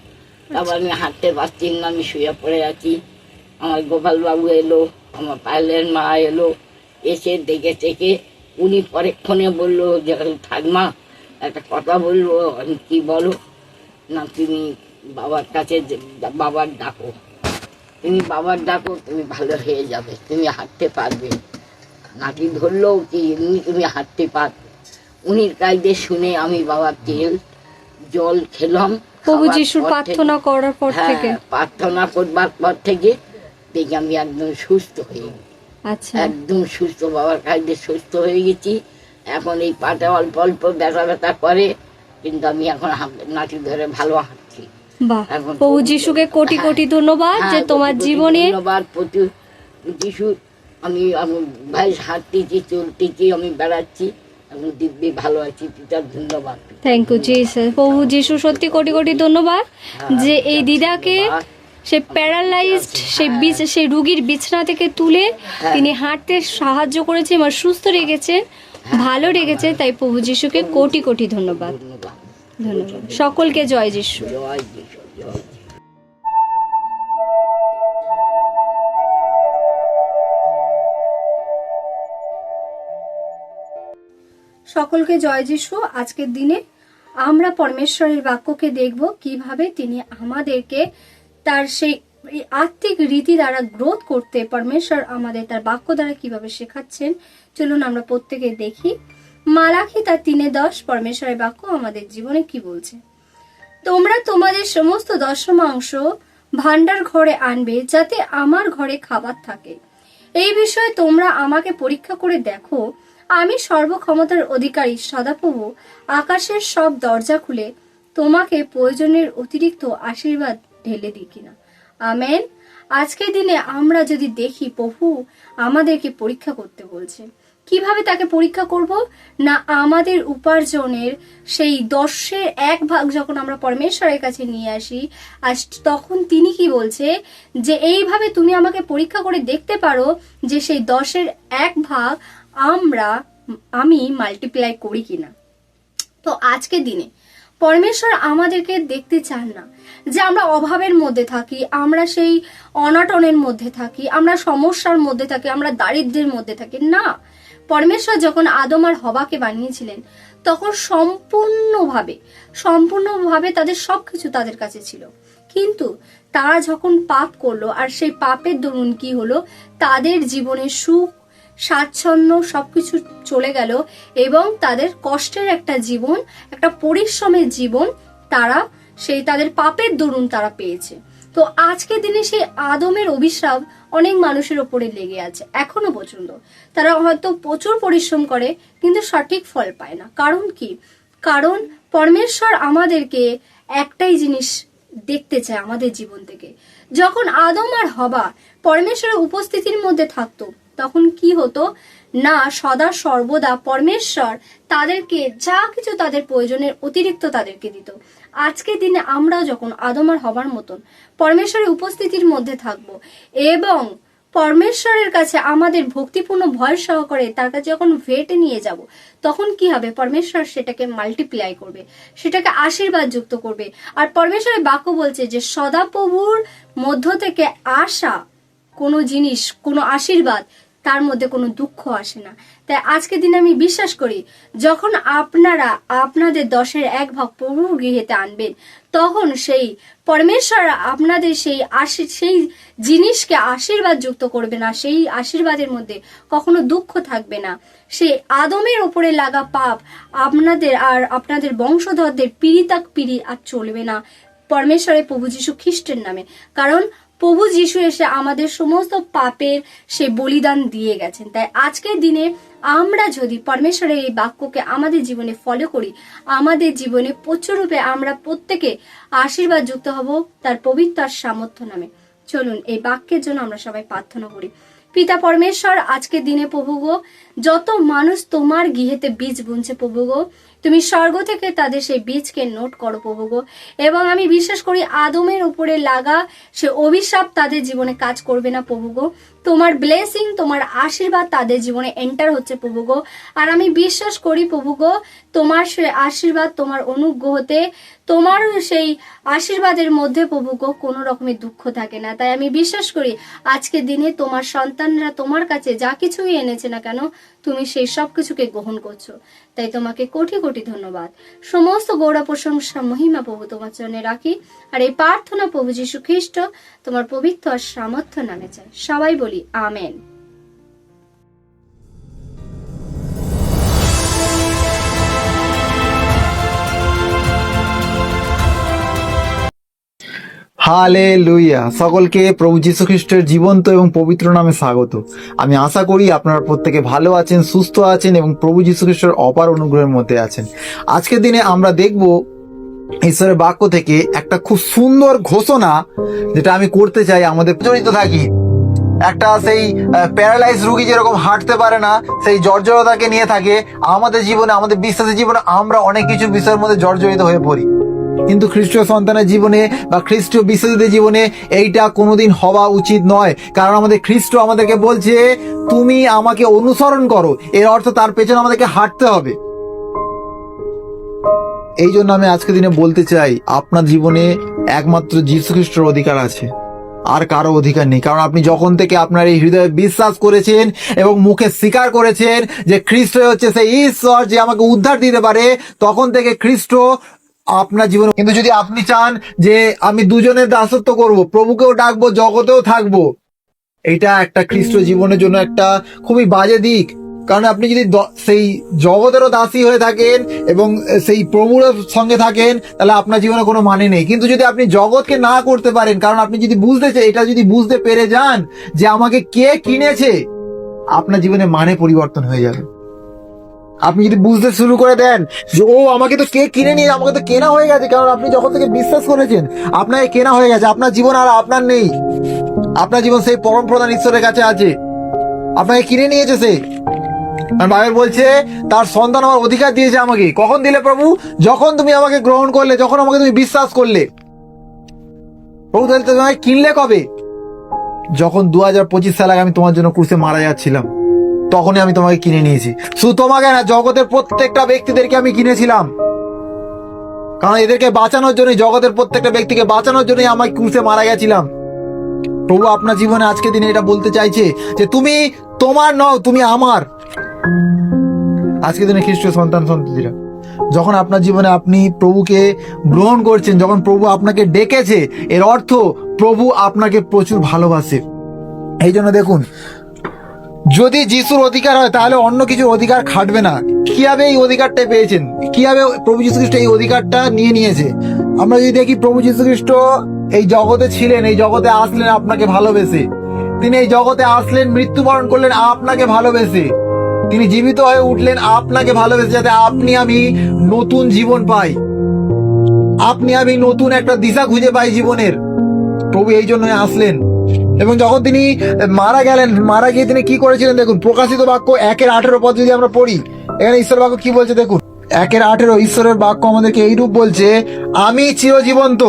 তারপর আমি হাঁটতে পারছি না, আমি শুয়ে পড়ে আছি। আমার গোপালবাবু এলো, আমার পায়েলের মা এলো, এসে দেখে থেকে উনি পরেক্ষণে বললো যে ঠাকমা একটা কথা বলবো। আমি কি বলো? না তুমি বাবার কাছে বাবার ডাকো, তুমি বাবার ডাকো, তুমি ভালো হয়ে যাবে, তুমি হাঁটতে পারবে। নাকি ধরলো কি এমনি তুমি হাঁটতে পারবে। উনির কায়দে শুনে আমি বাবার তেল জল খেলাম। প্রভু খাওয়ার যিশুর পর প্রার্থনা থেকে- করার পর হ্যাঁ, থেকে। প্রার্থনা করবার পর থেকে দেখি আমি একদম সুস্থ হয়ে গেছি, আচ্ছা, একদম সুস্থ, বাবার কায়দে সুস্থ হয়ে গেছি। এখন এই পাটা অল্প অল্প ব্যথা ব্যথা করে, কিন্তু আমি এখন নাটি ধরে ভালো হাঁটছি। বাহ, এখন প্রভু যিশুকে কোটি হ্যাঁ, কোটি ধন্যবাদ যে হ্যাঁ, তোমার কোটি কোটি জীবনে ধন্যবাদ প্রচুর যিশু। আমি ভাই হাঁটতেছি, চলতেছি, আমি বেড়াচ্ছি, এখন দিব্যি ভালো আছি। পিতার ধন্যবাদ। Thank you Jesus. প্রভু যিশু সত্যি কোটি কোটি ধন্যবাদ যে এই দিদাকে সে প্যারালাইজড সেই রুগীর বিছানা থেকে তুলে তিনি হাঁটতে সাহায্য করেছে এবং সুস্থ রেখেছেন, ভালো রেখেছে। তাই প্রভু যিশুকে কোটি কোটি ধন্যবাদ। ধন্যবাদ। ধন্যবাদ সকলকে। জয় যিশু। জয় যিশু, জয় যিশু। সকলকে জয় যিশু। আজকের দিনে আমরা পরমেশ্বরের বাক্যকে দেখব কিভাবে তিনি আমাদেরকে তার সেই আত্মিক রীতি দ্বারা গ্রোথ করতে পরমেশ্বর আমাদের তার বাক্য দ্বারা কিভাবে শেখাচ্ছেন। চলুন আমরা প্রত্যেকে দেখি মালাখি তার 3:10 পরমেশ্বরের বাক্য আমাদের জীবনে কি বলছে। তোমরা তোমাদের সমস্ত দশমাংশ ভান্ডার ঘরে আনবে, যাতে আমার ঘরে খাবার থাকে। এই বিষয়ে তোমরা আমাকে পরীক্ষা করে দেখো। আমি সর্বক্ষমতার অধিকারী সদাপ্রভু আকাশের সব দরজা খুলে তোমাকে প্রয়োজনের অতিরিক্ত আশীর্বাদ ঢেলে দিই কিনা। আমেন। আজকের দিনে আমরা যদি দেখি প্রভু আমাদেরকে পরীক্ষা করতে বলছে। কিভাবে তাকে পরীক্ষা করব? না আমাদের উপার্জনের সেই 10% যখন আমরা পরমেশ্বরের কাছে নিয়ে আসি, আর তখন তিনি কি বলছে যে এইভাবে তুমি আমাকে পরীক্ষা করে দেখতে পারো যে সেই 10% আমি মাল্টিপ্লাই করি কিনা। তো আজকের দিনে পরমেশ্বর আমাদেরকে দেখতে চান না যে আমরা অভাবের মধ্যে থাকি, আমরা সেই অনাটনের মধ্যে থাকি, আমরা সমস্যার মধ্যে থাকি, আমরা দারিদ্র্যের মধ্যে থাকি। না, পরমেশ্বর যখন আদম আর হওয়াকে বানিয়েছিলেন তখন সম্পূর্ণভাবে তাদের সবকিছু তাদের কাছে ছিল। কিন্তু তারা যখন পাপ করলো, আর সেই পাপের দরুন কি হলো, তাদের জীবনে সুখ স্বাচ্ছন্দ্য সবকিছু চলে গেল এবং তাদের কষ্টের একটা জীবন, একটা পরিশ্রমের জীবন তাদের পাপের দরুন তারা পেয়েছে। তো আজকের দিনে সেই আদমের অভিশাপ অনেক মানুষের ওপরে লেগে আছে এখনো পর্যন্ত। তারা হয়তো প্রচুর পরিশ্রম করে কিন্তু সঠিক ফল পায় না। কারণ কি? কারণ পরমেশ্বর আমাদেরকে একটাই জিনিস দেখতে চায় আমাদের জীবন থেকে। যখন আদম আর হওয়া পরমেশ্বরের উপস্থিতির মধ্যে থাকতো তখন কি হতো না, সদা সর্বদা পরমেশ্বর তাদেরকে যা কিছু তাদের প্রয়োজনের অতিরিক্ত তাদেরকে দিত। আজকের দিনে আমরাও যখন আদম আর হবার মতন পরমেশ্বরের উপস্থিতির মধ্যে থাকব এবং পরমেশ্বরের কাছে আমাদের ভক্তিপূর্ণ ভয় সহকারে তার কাছে যখন ভেটে নিয়ে যাব, তখন কি হবে? পরমেশ্বর সেটাকে মাল্টিপ্লাই করবে, সেটাকে আশীর্বাদ যুক্ত করবে। আর পরমেশ্বরের বাক্য বলছে যে সদাপ্রভুর মধ্য থেকে আসা কোনো জিনিস, কোনো আশীর্বাদ, তার মধ্যে কোনো দুঃখ আসে না। তাই আজকের দিনে আমি বিশ্বাস করি যখন আপনারা আপনাদের 10% প্রভুর গৃহেতে আনবেন, তখন সেই পরমেশ্বর আপনাদের সেই জিনিসকে আশীর্বাদ যুক্ত করবে না। সেই আশীর্বাদের মধ্যে কখনো দুঃখ থাকবে না। সেই আদমের ওপরে লাগা পাপ আপনাদের আর আপনাদের বংশধরদের পিড়ি আর চলবে না পরমেশ্বরের প্রভু যীশু খ্রিস্টের নামে। কারণ প্রভু যীশু এসে আমাদের সমস্ত পাপের সে বলিদান দিয়ে গেছেন। তাই আজকের দিনে আমরা যদি পরমেশ্বরের এই বাক্যকে আমাদের জীবনে ফলো করি, আমাদের জীবনে প্রচুররূপে আমরা প্রত্যেকে আশীর্বাদ যুক্ত হব তার পবিত্র সামর্থ্য নামে। চলুন এই বাক্যের জন্য আমরা সবাই প্রার্থনা করি। পিতা পরমেশ্বর, আজকে দিনে প্রভু গো, যত মানুষ তোমার গৃহেতে বীজ বুনছে প্রভু গো, তুমি স্বর্গ থেকে তাদের সেই বীজকে নোট করো প্রভু গো। এবং আমি বিশ্বাস করি আদমের উপরে লাগা সে অভিশাপ তাদের জীবনে কাজ করবে না প্রভু গো। তোমার ব্লেসিং, তোমার আশীর্বাদ তাদের জীবনে এন্টার হচ্ছে প্রভু গো। আর আমি বিশ্বাস করি প্রভু গো, তোমার সে আশীর্বাদ, তোমার অনুগ্রহতে, তোমার সেই আশীর্বাদের মধ্যে প্রভু গো কোনো রকমের দুঃখ থাকে না। তাই আমি বিশ্বাস করি আজকে দিনে তোমার সন্তানরা তোমার কাছে যা কিছুই এনেছে না কেন, তুমি সেই সব কিছুকে গ্রহণ করছো। তাই তোমাকে কোটি কোটি ধন্যবাদ। সমস্ত গৌরব প্রশংসা মহিমা প্রভু তোমার চরণে রাখি। আর এই প্রার্থনা প্রভু যীশু খ্রিস্ট তোমার পবিত্র আর সামর্থ্য নামে চাই। সবাই বলি আমেন। হালেলুয়া! সকলকে প্রভু যীশু খ্রিস্টের জীবন্ত এবং পবিত্র নামে স্বাগত। আমি আশা করি আপনারা প্রত্যেকে ভালো আছেন, সুস্থ আছেন এবং প্রভু যীশু খ্রিস্টের অপার অনুগ্রহের মধ্যে আছেন। আজকের দিনে আমরা দেখব ঈশ্বরের বাক্য থেকে একটা খুব সুন্দর ঘোষণা, যেটা আমি করতে চাই। আমাদের জড়িত থাকি একটা সেই প্যারালাইজ রোগী যেরকম হাঁটতে পারে না, সেই জর্জরতাকে নিয়ে থাকে। আমাদের জীবনে, আমাদের বিশ্বাসের জীবনে আমরা অনেক কিছু বিষয়ের মধ্যে জর্জরিত হয়ে পড়ি, কিন্তু খ্রিস্টীয় সন্তানের জীবনে বা খ্রিস্টীয় বিশ্বাসীদের জীবনে এইটা কোনোদিন হওয়া উচিত নয়। কারণ আমাদের খ্রিস্ট আমাদেরকে বলছে তুমি আমাকে অনুসরণ করো, এর অর্থ তার পেছনে আমাদেরকে হাঁটতে হবে। এই জন্য আমি আজকে দিনে বলতে চাই, আপনার জীবনে একমাত্র যীশু খ্রিস্টের অধিকার আছে, আর কারো অধিকার নেই। কারণ আপনি যখন থেকে আপনার এই হৃদয়ে বিশ্বাস করেছেন এবং মুখে স্বীকার করেছেন যে খ্রিস্ট হচ্ছে সেই ঈশ্বর যে আমাকে উদ্ধার দিতে পারে, তখন থেকে খ্রিস্ট আপনার জীবনে। কিন্তু যদি আপনি চান যে আমি দুজনের দাসত্ব করব, প্রভুকেও ডাকবো, জগতেও থাকবো, এটা একটা খ্রিস্ট জীবনের জন্য একটা খুবই বাজে দিক। কারণ আপনি যদি সেই জগতেরও দাসী হয়ে থাকেন এবং সেই প্রভুর সঙ্গে থাকেন, তাহলে আপনার জীবনে কোনো মানে নেই। কিন্তু যদি আপনি জগৎকে না করতে পারেন, কারণ আপনি যদি এটা যদি বুঝতে পেরে যান যে আমাকে কে কিনেছে, আপনার জীবনে মানে পরিবর্তন হয়ে যাবে। আপনি যদি বুঝতে শুরু করে দেন যে ও আমাকে তো কে কিনে নিয়ে, আমাকে তো কেনা হয়ে গেছে, কারণ আপনি যখন থেকে বিশ্বাস করেছেন আপনাকে কেনা হয়ে গেছে। আপনার জীবন আর আপনার নেই, আপনার জীবন সেই পরম প্রধান ঈশ্বরের কাছে আছে, আপনাকে কিনে নিয়েছে সে। বাইবেল বলছে তার সন্তান আমার অধিকার দিয়েছে আমাকে। কখন দিলে প্রভু? যখন তুমি আমাকে গ্রহণ করলে, যখন আমাকে তুমি বিশ্বাস করলে। প্রভু তাহলে তোমাকে কিনলে কবে? যখন 2025 সালে আমি তোমার জন্য ক্রুশে মারা যাচ্ছিলাম, তখনই আমি তোমাকে কিনে নিয়েছি। শুধু তোমাকে না, জগতের প্রত্যেকটা ব্যক্তিদেরকে আমি কিনেছিলাম। কারণ এদেরকে বাঁচানোর জন্য, জগতের প্রত্যেকটা ব্যক্তিকে বাঁচানোর জন্যই আমি ক্রুশে মারা গেছিলাম। প্রভু আপনার জীবনে আজকে দিনে এটা বলতে চাইছে যে তুমি তোমার নও, তুমি আমার। আজকে দিনে খ্রিস্টীয় সন্তান সন্ততিরা, যখন আপনার জীবনে আপনি প্রভুকে গ্রহণ করছেন, যখন প্রভু আপনাকে ডেকেছে, এর অর্থ প্রভু আপনাকে প্রচুর ভালোবাসে। এই জন্য দেখুন, যদি যিশুর অধিকার হয় তাহলে অন্য কিছুর অধিকার খাটবে না। কিভাবে এই অধিকারটা পেয়েছেন, কিভাবে প্রভু যীশু খ্রিস্ট এই অধিকারটা নিয়ে নিয়েছে? আমরা যদি দেখি, প্রভু যীশু খ্রিস্ট এই জগতে ছিলেন, এই জগতে আসলেন আপনাকে ভালোবেসে। তিনি এই জগতে আসলেন, মৃত্যুবরণ করলেন আপনাকে ভালোবেসে। তিনি জীবিত হয়ে উঠলেন আপনাকে ভালোবেসে, যাতে আপনি আমি নতুন জীবন পাই, আপনি আমি নতুন একটা দিশা খুঁজে পাই জীবনের। প্রভু এই জন্যই আসলেন। এবং যখন তিনি মারা গেলেন, মারা গিয়ে তিনি কি করেছিলেন দেখুন, প্রকাশিত বাক্য 1:18 পদ যদি আমরা পড়ি, এখানে ঈশ্বরের বাক্য কি বলছে দেখুন। 1:18 ঈশ্বরের বাক্য আমাদেরকে এইরূপ বলছে, আমি চিরজীবন্ত,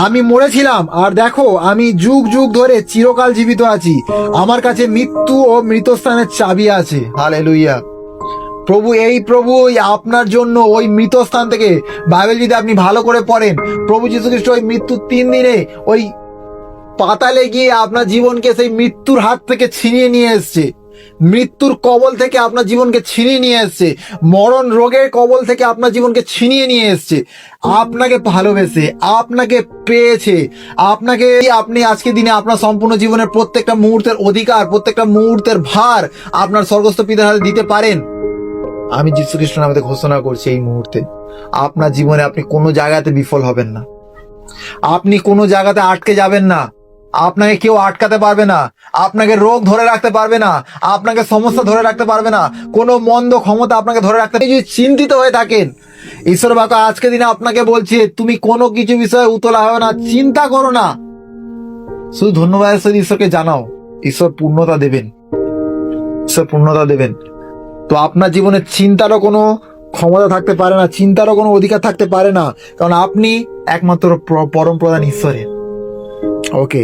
আমি মরেছিলাম, আর দেখো আমি যুগ যুগ ধরে চিরকাল জীবিত আছি, আমার কাছে মৃত্যু ও মৃতস্থানের চাবি আছে। হালেলুয়া! প্রভু আপনার জন্য ওই মৃতস্থান থেকে, বাইবেল যদি আপনি ভালো করে পড়েন, প্রভু যীশু খ্রিস্ট ওই মৃত্যুর 3 দিনে ওই পাতালে গিয়ে আপনার জীবনকে সেই মৃত্যুর হাত থেকে ছিনিয়ে নিয়ে এসছে, মৃত্যুর কবল থেকে আপনার জীবনকে ছিনিয়ে নিয়ে এসছে, মরণ রোগের কবল থেকে আপনার জীবনকে ছিনিয়ে নিয়ে এসছে। আপনাকে ভালোবেসে, আপনাকে পেয়েছে, আপনি আজকে দিনে আপনার সম্পূর্ণ জীবনের প্রত্যেকটা মুহূর্তের অধিকার, প্রত্যেকটা মুহূর্তের ভার আপনার স্বর্গস্থ পিতার হাতে দিতে পারেন। আমি যীশু খ্রিস্ট নামে ঘোষণা করছি, এই মুহূর্তে আপনার জীবনে আপনি কোনো জায়গাতে বিফল হবেন না, আপনি কোনো জায়গাতে আটকে যাবেন না, আপনাকে কেউ আটকাতে পারবে না, আপনাকে রোগ ধরে রাখতে পারবে না, আপনাকে সমস্যা ধরে রাখতে পারবে না, কোনো মন্দ ক্ষমতা আপনাকে ধরে রাখতে পারবে না। যদি চিন্তিত হয়ে থাকেন, ঈশ্বর বাক্য আজকে দিনে আপনাকে বলছে তুমি কোনো কিছু বিষয়ে উতলা হবে না, চিন্তা করো না, শুধু ধন্যবাদের সহিত ঈশ্বরকে জানাও ঈশ্বর পূর্ণতা দেবেন, ঈশ্বর পূর্ণতা দেবেন। তো আপনার জীবনে চিন্তারও কোনো ক্ষমতা থাকতে পারে না, চিন্তারও কোনো অধিকার থাকতে পারে না, কারণ আপনি একমাত্র পরম প্রধান ঈশ্বরের। ওকে,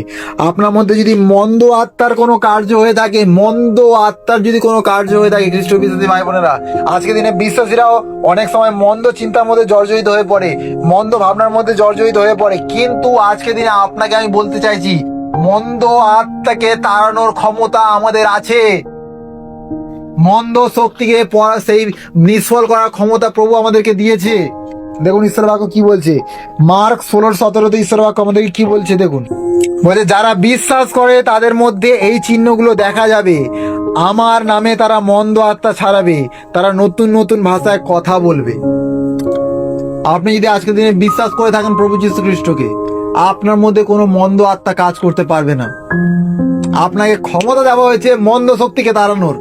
আপনার মধ্যে যদি মন্দ আত্মার কোনো কার্য হয়ে থাকে, মন্দ আত্মার যদি কোনো কার্য হয়ে থাকে, খ্রিস্ট বিশ্বাসী ভাই বোনেরা, আজকে দিনে বিশ্বাসীরাও অনেক সময় মন্দ চিন্তার মধ্যে জর্জরিত হয়ে পড়ে, মন্দ ভাবনার মধ্যে জর্জরিত হয়ে পড়ে। কিন্তু আজকে দিনে আপনাকে আমি বলতে চাইছি, মন্দ আত্মাকে তাড়ানোর ক্ষমতা আমাদের আছে। মন্দ শক্তিকে সেই নিষ্ফল করার ক্ষমতা প্রভু আমাদেরকে দিয়েছে। দেখুন ঈশ্বর বাক্য কি বলছে, মার্ক 16:17 ঈশ্বর বাক্য আমাদেরকে কি বলছে দেখুন, বলে যারা বিশ্বাস করে তাদের মধ্যে এই চিহ্নগুলো দেখা যাবে, আমার নামে তারা মন্দ আত্মা ছাড়াবে, তারা নতুন নতুন ভাষায় কথা বলবে। আপনি যদি আজকের দিনে বিশ্বাস করে থাকেন প্রভু যীশু খ্রিস্টকে, আপনার মধ্যে কোনো মন্দ আত্মা কাজ করতে পারবে না। আপনাকে ক্ষমতা দেওয়া হয়েছে মন্দ শক্তিকে তাড়ানোর,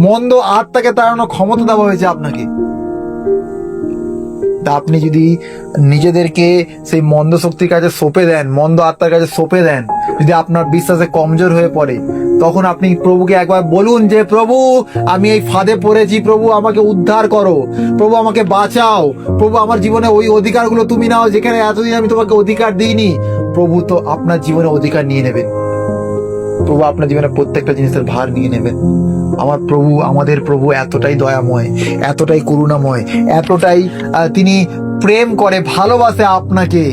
মন্দ আত্মাকে তাড়ানোর ক্ষমতা দেওয়া হয়েছে আপনাকে। তা আপনি যদি নিজেদেরকে সেই মন্দ শক্তির কাছে সঁপে দেন, মন্দ আত্মার কাছে সঁপে দেন, যদি আপনার বিশ্বাসে কমজোর হয়ে পড়ে, তখন আপনি প্রভুকে একবার বলুন যে প্রভু আমি এই ফাঁদে পড়েছি, প্রভু আমাকে উদ্ধার করো, প্রভু আমাকে বাঁচাও, প্রভু আমার জীবনে ওই অধিকারগুলো তুমি নাও যেখানে এতদিন আমি তোমাকে অধিকার দিইনি। প্রভু তো আপনার জীবনে অধিকার নিয়ে নেবেন, প্রভু আপনার জীবনে প্রত্যেকটা জিনিসের ভার নিয়ে নেবেন। আমার প্রভু, আমাদের প্রভু এতটাই দয়াময়, এতটাই করুণাময়, এতটাই তিনি প্রেম করে, ভালোবাসে আপনাকে।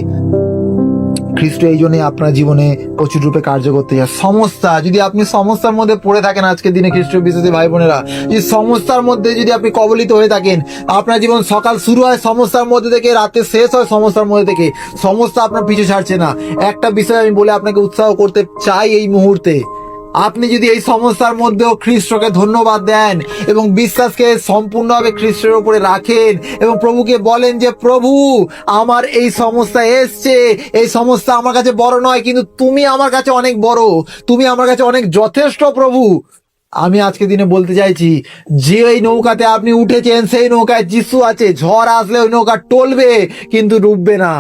খ্রিস্ট এই জন্যই আপনার জীবনে প্রচুর রূপে কার্য করতে যায়। সমস্যা, যদি আপনি সমস্যার মধ্যে পড়ে থাকেন আজকের দিনে খ্রিস্ট বিশ্বাসী ভাই বোনেরা, এই সমস্যার মধ্যে যদি আপনি কবলিত হয়ে থাকেন, আপনার জীবন সকাল শুরু হয় সমস্যার মধ্যে থেকে, রাতে শেষ হয় সমস্যার মধ্যে থেকে, সমস্যা আপনার পিছু ছাড়ছে না। একটা বিষয় আমি বলে আপনাকে উৎসাহ করতে চাই এই মুহূর্তে, আপনি যদি এই সমস্যার মধ্যেও খ্রিস্টকে ধন্যবাদ দেন এবং বিশ্বাসকে সম্পূর্ণভাবে খ্রিস্টের উপরে রাখেন এবং প্রভুকে বলেন যে প্রভু আমার এই সমস্যা এসছে, এই সমস্যা আমার কাছে বড় নয়, কিন্তু তুমি আমার কাছে অনেক বড়, তুমি আমার কাছে অনেক যথেষ্ট প্রভু। আমি আজকে দিনে বলতে চাইছি, যে এই নৌকাতে আপনি উঠেছেন সেই নৌকায় যিশু আছে। ঝড় আসলে ওই নৌকা টলবে কিন্তু ডুববে না,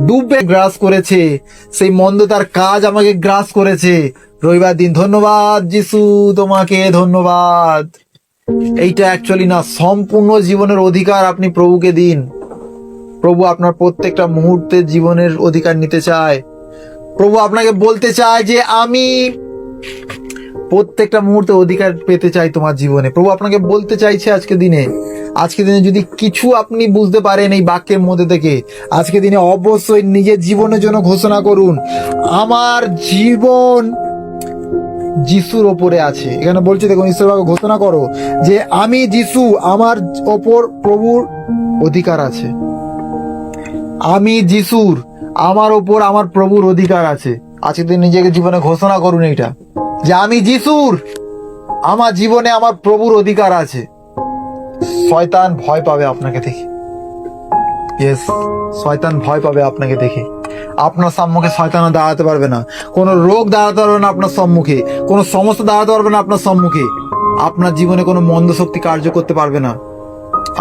ডুববে। গ্রাস করেছে সেই মন্দতার কাজ, আমাকে গ্রাস করেছে রবিবার দিন। ধন্যবাদ যিশু, তোমাকে ধন্যবাদ। এইটা অ্যাকচুয়ালি না, সম্পূর্ণ জীবনের অধিকার আপনি প্রভুকে দিন। প্রভু আপনার প্রত্যেকটা মুহূর্তের জীবনের অধিকার নিতে চায়। প্রভু আপনাকে বলতে চায় যে আমি প্রত্যেকটা মুহূর্তে অধিকার পেতে চাই তোমার জীবনে। প্রভু আপনাকে বলতে চাইছে আজকে দিনে যদি কিছু আপনি বুঝতে পারেন এই বাক্যের মধ্যে থেকে, আজকে দিনে অবশ্যই নিজের জীবনের জন্য ঘোষণা করুন, আমার জীবন যিশুর ওপরে আছে। এখানে বলছে দেখুন, ঈশ্বর বাক্য ঘোষণা করো যে আমি যিশু, আমার ওপর প্রভুর অধিকার আছে। আমি যিশুর, আমার ওপর আমার প্রভুর অধিকার আছে। আজকে দিন নিজেকে জীবনে ঘোষণা করুন এইটা, যে আমি যিশুর, আমার জীবনে আমার প্রভুর অধিকার আছে। শয়তান ভয় পাবে আপনাকে দেখে, ইয়েস, শয়তান ভয় পাবে আপনাকে দেখে। আপনার সম্মুখে শয়তান দাঁড়াতে পারবে না, কোনো রোগ দাঁড়াতে পারবে না আপনার সম্মুখে, কোনো সমস্যা দাঁড়াতে পারবে না আপনার সম্মুখে। আপনার জীবনে কোনো মন্দ শক্তি কার্য করতে পারবে না।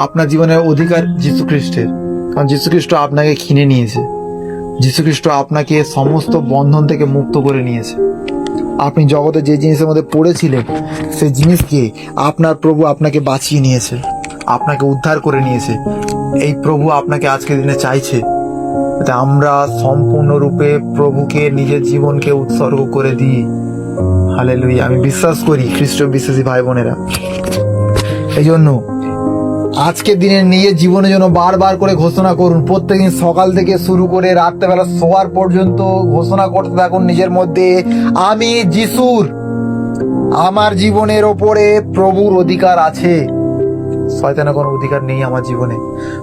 আপনার জীবনের অধিকার যীশু খ্রিস্টের, কারণ যীশু খ্রিস্ট আপনাকে কিনে নিয়েছে। যীশু খ্রিস্ট আপনাকে সমস্ত বন্ধন থেকে মুক্ত করে নিয়েছে। আপনি জগতে যে জিনিসের মধ্যে পড়েছিলেন সেই জিনিসকে আপনার প্রভু আপনাকে বাঁচিয়ে নিয়েছে, আপনাকে উদ্ধার করে নিয়েছে। এই প্রভু আপনাকে আজকের দিনে চাইছে যাতে আমরা সম্পূর্ণরূপে প্রভুকে নিজের জীবনকে উৎসর্গ করে দিই। হালেলুয়া। আমি বিশ্বাস করি খ্রিস্ট বিশ্বাসী ভাই বোনেরা, এই জন্য আজকের দিনে নিজের জীবনের জন্য বারবার করে ঘোষণা করুন। প্রত্যেকদিন সকাল থেকে শুরু করে রাত্রেবেলা শোয়ার পর্যন্ত ঘোষণা করতে থাকুন নিজের মধ্যে, আমি যিশুর, আমার জীবনের ওপরে প্রভুর অধিকার আছে। শয়তানের কোনো অধিকার নেই আমার জীবনে,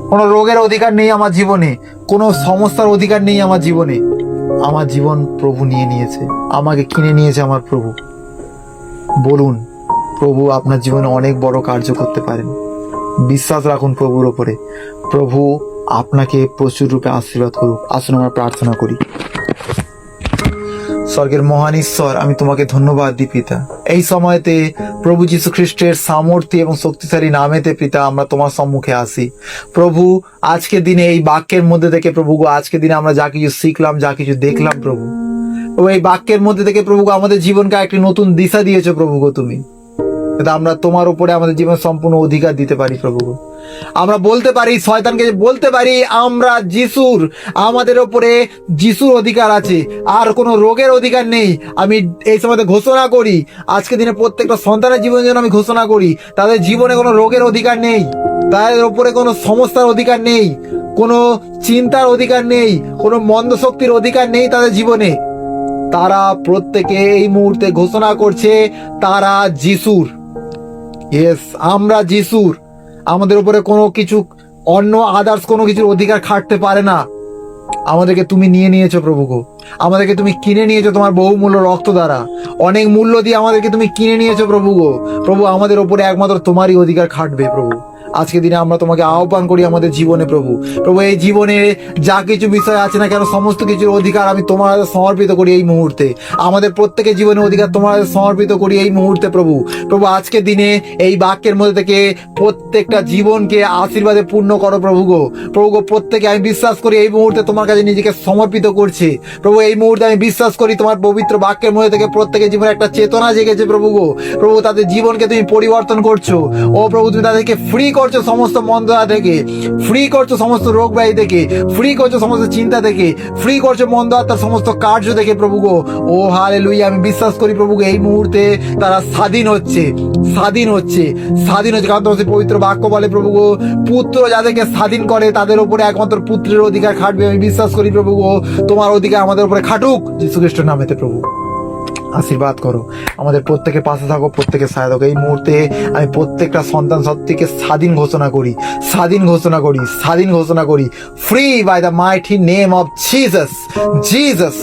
কোনো রোগের অধিকার নেই আমার জীবনে, কোনো সমস্যার অধিকার নেই আমার জীবনে। আমার জীবন প্রভু নিয়ে নিয়েছে, আমাকে কিনে নিয়েছে আমার প্রভু। বলুন, প্রভু আপনার জীবনে অনেক বড় কার্য করতে পারেন। বিশ্বাস রাখুন প্রভুর ওপরে। প্রভু আপনাকে প্রচুর রূপে আশীর্বাদ করুক। আসুন আমরা প্রার্থনা করি। স্বর্গের মহান ঈশ্বর, আমি তোমাকে ধন্যবাদ দিই পিতা, এই সময়তে প্রভু যীশু খ্রিস্টের সামর্থ্য এবং শক্তিশালী নামেতে পিতা আমরা তোমার সম্মুখে আসি। প্রভু আজকের দিনে এই বাক্যের মধ্যে থেকে প্রভু, আজকের দিনে আমরা যা কিছু শিখলাম, যা কিছু দেখলাম প্রভু, ও এই বাক্যের মধ্যে থেকে প্রভু গো আমাদের জীবনকে একটি নতুন দিশা দিয়েছো প্রভু গো তুমি, যাতে আমরা তোমার উপরে আমাদের জীবন সম্পূর্ণ অধিকার দিতে পারি প্রভু গো। আমরা বলতে পারি, শয়তানকে বলতে পারি আমরা যিশুর, আমাদের উপরে যিশুর অধিকার আছে, আর কোনো রোগের অধিকার নেই। আমি এই সময় ঘোষণা করি, আজকে দিনে প্রত্যেকটা সন্তানের জীবনের জন্য আমি ঘোষণা করি, তাদের জীবনে কোনো রোগের অধিকার নেই, তাদের উপরে কোনো সমস্যার অধিকার নেই, কোনো চিন্তার অধিকার নেই, কোনো মন্দ শক্তির অধিকার নেই তাদের জীবনে। তারা প্রত্যেকে এই মুহূর্তে ঘোষণা করছে তারা যিশুর। ইয়েস, আমরা যিশুর। আমাদের উপরে কোনো কিছু অন্য আদার্স কোনো কিছুর অধিকার খাটতে পারে না। আমাদেরকে তুমি নিয়ে নিয়েছো প্রভু গো, আমাদেরকে তুমি কিনে নিয়েছো তোমার বহুমূল্য রক্ত দ্বারা, অনেক মূল্য দিয়ে আমাদেরকে তুমি কিনে নিয়েছো প্রভু গো। প্রভু আমাদের উপরে একমাত্র তোমারই অধিকার খাটবে প্রভু। আজকে দিনে আমরা তোমাকে আহ্বান করি আমাদের জীবনে প্রভু। প্রভু এই জীবনে যা কিছু বিষয় আছে না কেন, সমস্ত কিছুর অধিকার আমি তোমার হাতে সমর্পিত করি এই মুহূর্তে। আমাদের প্রত্যেকের জীবনের অধিকার তোমার হাতে সমর্পিত করি এই মুহূর্তে প্রভু। প্রভু আজকে দিনে এই বাক্যের মধ্যে থেকে প্রত্যেকটা জীবনকে আশীর্বাদে পূর্ণ করো প্রভু গো। প্রভু গো প্রত্যেকে আমি বিশ্বাস করি এই মুহূর্তে তোমার কাছে নিজেকে সমর্পিত করছে প্রভু। এই মুহূর্তে আমি বিশ্বাস করি তোমার পবিত্র বাক্যের মধ্যে থেকে প্রত্যেকের জীবনে একটা চেতনা জেগেছে প্রভু গো। প্রভু তাদের জীবনকে তুমি পরিবর্তন করছো। ও প্রভু তুমি তাদেরকে ফ্রি করছো সমস্ত মন্দতা থেকে, ফ্রি করছো সমস্ত রোগ ব্যাধি থেকে, ফ্রি করছো সমস্ত চিন্তা থেকে, ফ্রি করছো মন্দ আত্মার সমস্ত কার্য থেকে প্রভু গো। ও হালেলুয়া, আমি বিশ্বাস করি প্রভু গো এই মুহূর্তে তারা স্বাধীন হচ্ছে, স্বাধীন হচ্ছে, স্বাধীন হচ্ছে। কারণ তোমার পবিত্র বাক্য বলে প্রভু গো, পুত্র যাদেরকে স্বাধীন করে তাদের উপরে একমাত্র পুত্রের অধিকার খাটবে। আমি বিশ্বাস করি প্রভু গো তোমার অধিকার আমাদের উপরে খাটুক যীশু খ্রিস্টের নামেতে প্রভু। আশীর্বাদ করো, আমাদের প্রত্যেকের পাশে থাকো, প্রত্যেকের সহায় থাকো। এই মুহূর্তে আমি প্রত্যেকটা সন্তান সত্যিকে স্বাধীন ঘোষণা করি, স্বাধীন ঘোষণা করি, স্বাধীন ঘোষণা করি। Free by the mighty name of Jesus, Jesus,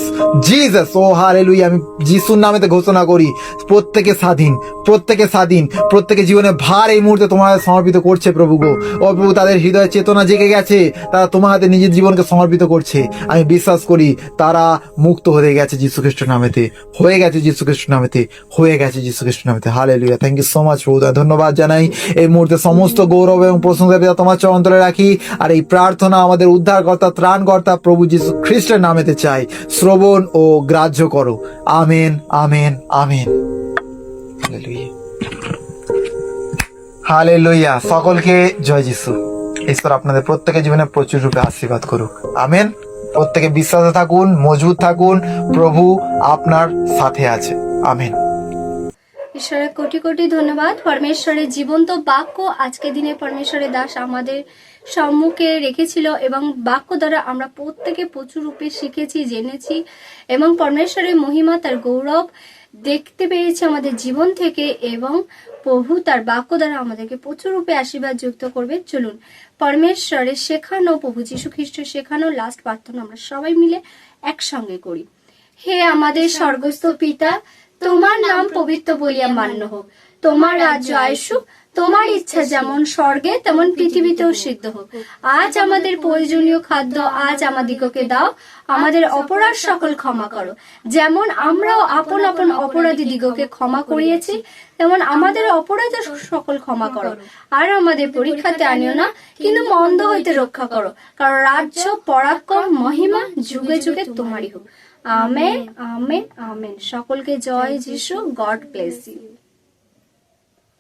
Jesus. ও হালেলুয়া, আমি যিশুর নামেতে ঘোষণা করি প্রত্যেকে স্বাধীন, প্রত্যেকে স্বাধীন। প্রত্যেকে জীবনে ভার এই মুহূর্তে তোমার হাতে সমর্পিত করছে প্রভু গো। ও প্রভু তাদের হৃদয়ে চেতনা জেগে গেছে, তারা তোমার হাতে নিজের জীবনকে সমর্পিত করছে। আমি বিশ্বাস করি তারা মুক্ত হয়ে গেছে যীশু খ্রিস্টের নামেতে, হয়ে গেছে যীশু খ্রিস্টের নামেতে, হয়ে গেছে যীশু খ্রিস্টের নামেতে। Hallelujah, thank you so much প্রভু। ধন্যবাদ জানাই এই মুহূর্তে সমস্ত গৌরব এবং প্রশংসা পিতা তোমার চরণতলে রাখি। আর এই প্রার্থনা আমাদের উদ্ধারকর্তা ত্রাণকর্তা প্রভু যীশু খ্রিস্টের নামেতে চাই, শ্রবণ ও গ্রাহ্য করো। Amen, amen, amen. Hallelujah, hallelujah. সকলকে জয় যিশু। ঈশ্বর আপনাদের প্রত্যেকের জীবনে প্রচুর রূপে আশীর্বাদ করুক। আমেন। প্রত্যেকে বিশ্বাসে থাকুন, মজবুত থাকুন, প্রভু আপনার সাথে আছে। আমেন। ঈশ্বরের কোটি কোটি ধন্যবাদ। পরমেশ্বরের জীবন্ত বাক্য আজকে দিনে পরমেশ্বরের দাস আমাদের সম্মুখে রেখেছিল এবং বাক্য দ্বারা আমরা প্রত্যেকে প্রচুর রূপে শিখেছি, জেনেছি এবং পরমেশ্বরের মহিমা তার গৌরব দেখতে পেয়েছি আমাদের জীবন থেকে। এবং প্রভু তার বাক্য দ্বারা আমাদেরকে প্রচুর রূপে আশীর্বাদ যুক্ত করবে। চলুন পরমেশ্বরের শেখানো, প্রভু যীশু খ্রিস্টের শেখানো লাস্ট প্রার্থনা আমরা সবাই মিলে একসঙ্গে করি। হে আমাদের স্বর্গস্থ পিতা, তোমার নাম পবিত্র বলিয়া মান্য হোক, তোমার রাজ্য আয়ুষ, তোমার ইচ্ছা যেমন স্বর্গে তেমন পৃথিবীতেও সিদ্ধ হোক। আজ আমাদের প্রয়োজনীয় খাদ্য আজ আমাদিগকে দাও, আমাদের অপরাধ সকল ক্ষমা করো, যেমন আমরাও আপন আপন অপরাধী দিগকে ক্ষমা করিয়েছি, তেমন আমাদের অপরাধ সকল ক্ষমা করো। আর আমাদের পরীক্ষাতে আনিও না, কিন্তু মন্দ হইতে রক্ষা করো, কারণ রাজ্য, পরাক্রম, মহিমা যুগে যুগে তোমারই হোক। Amen, amen, amen. সকলকে জয় যিশু। God bless you.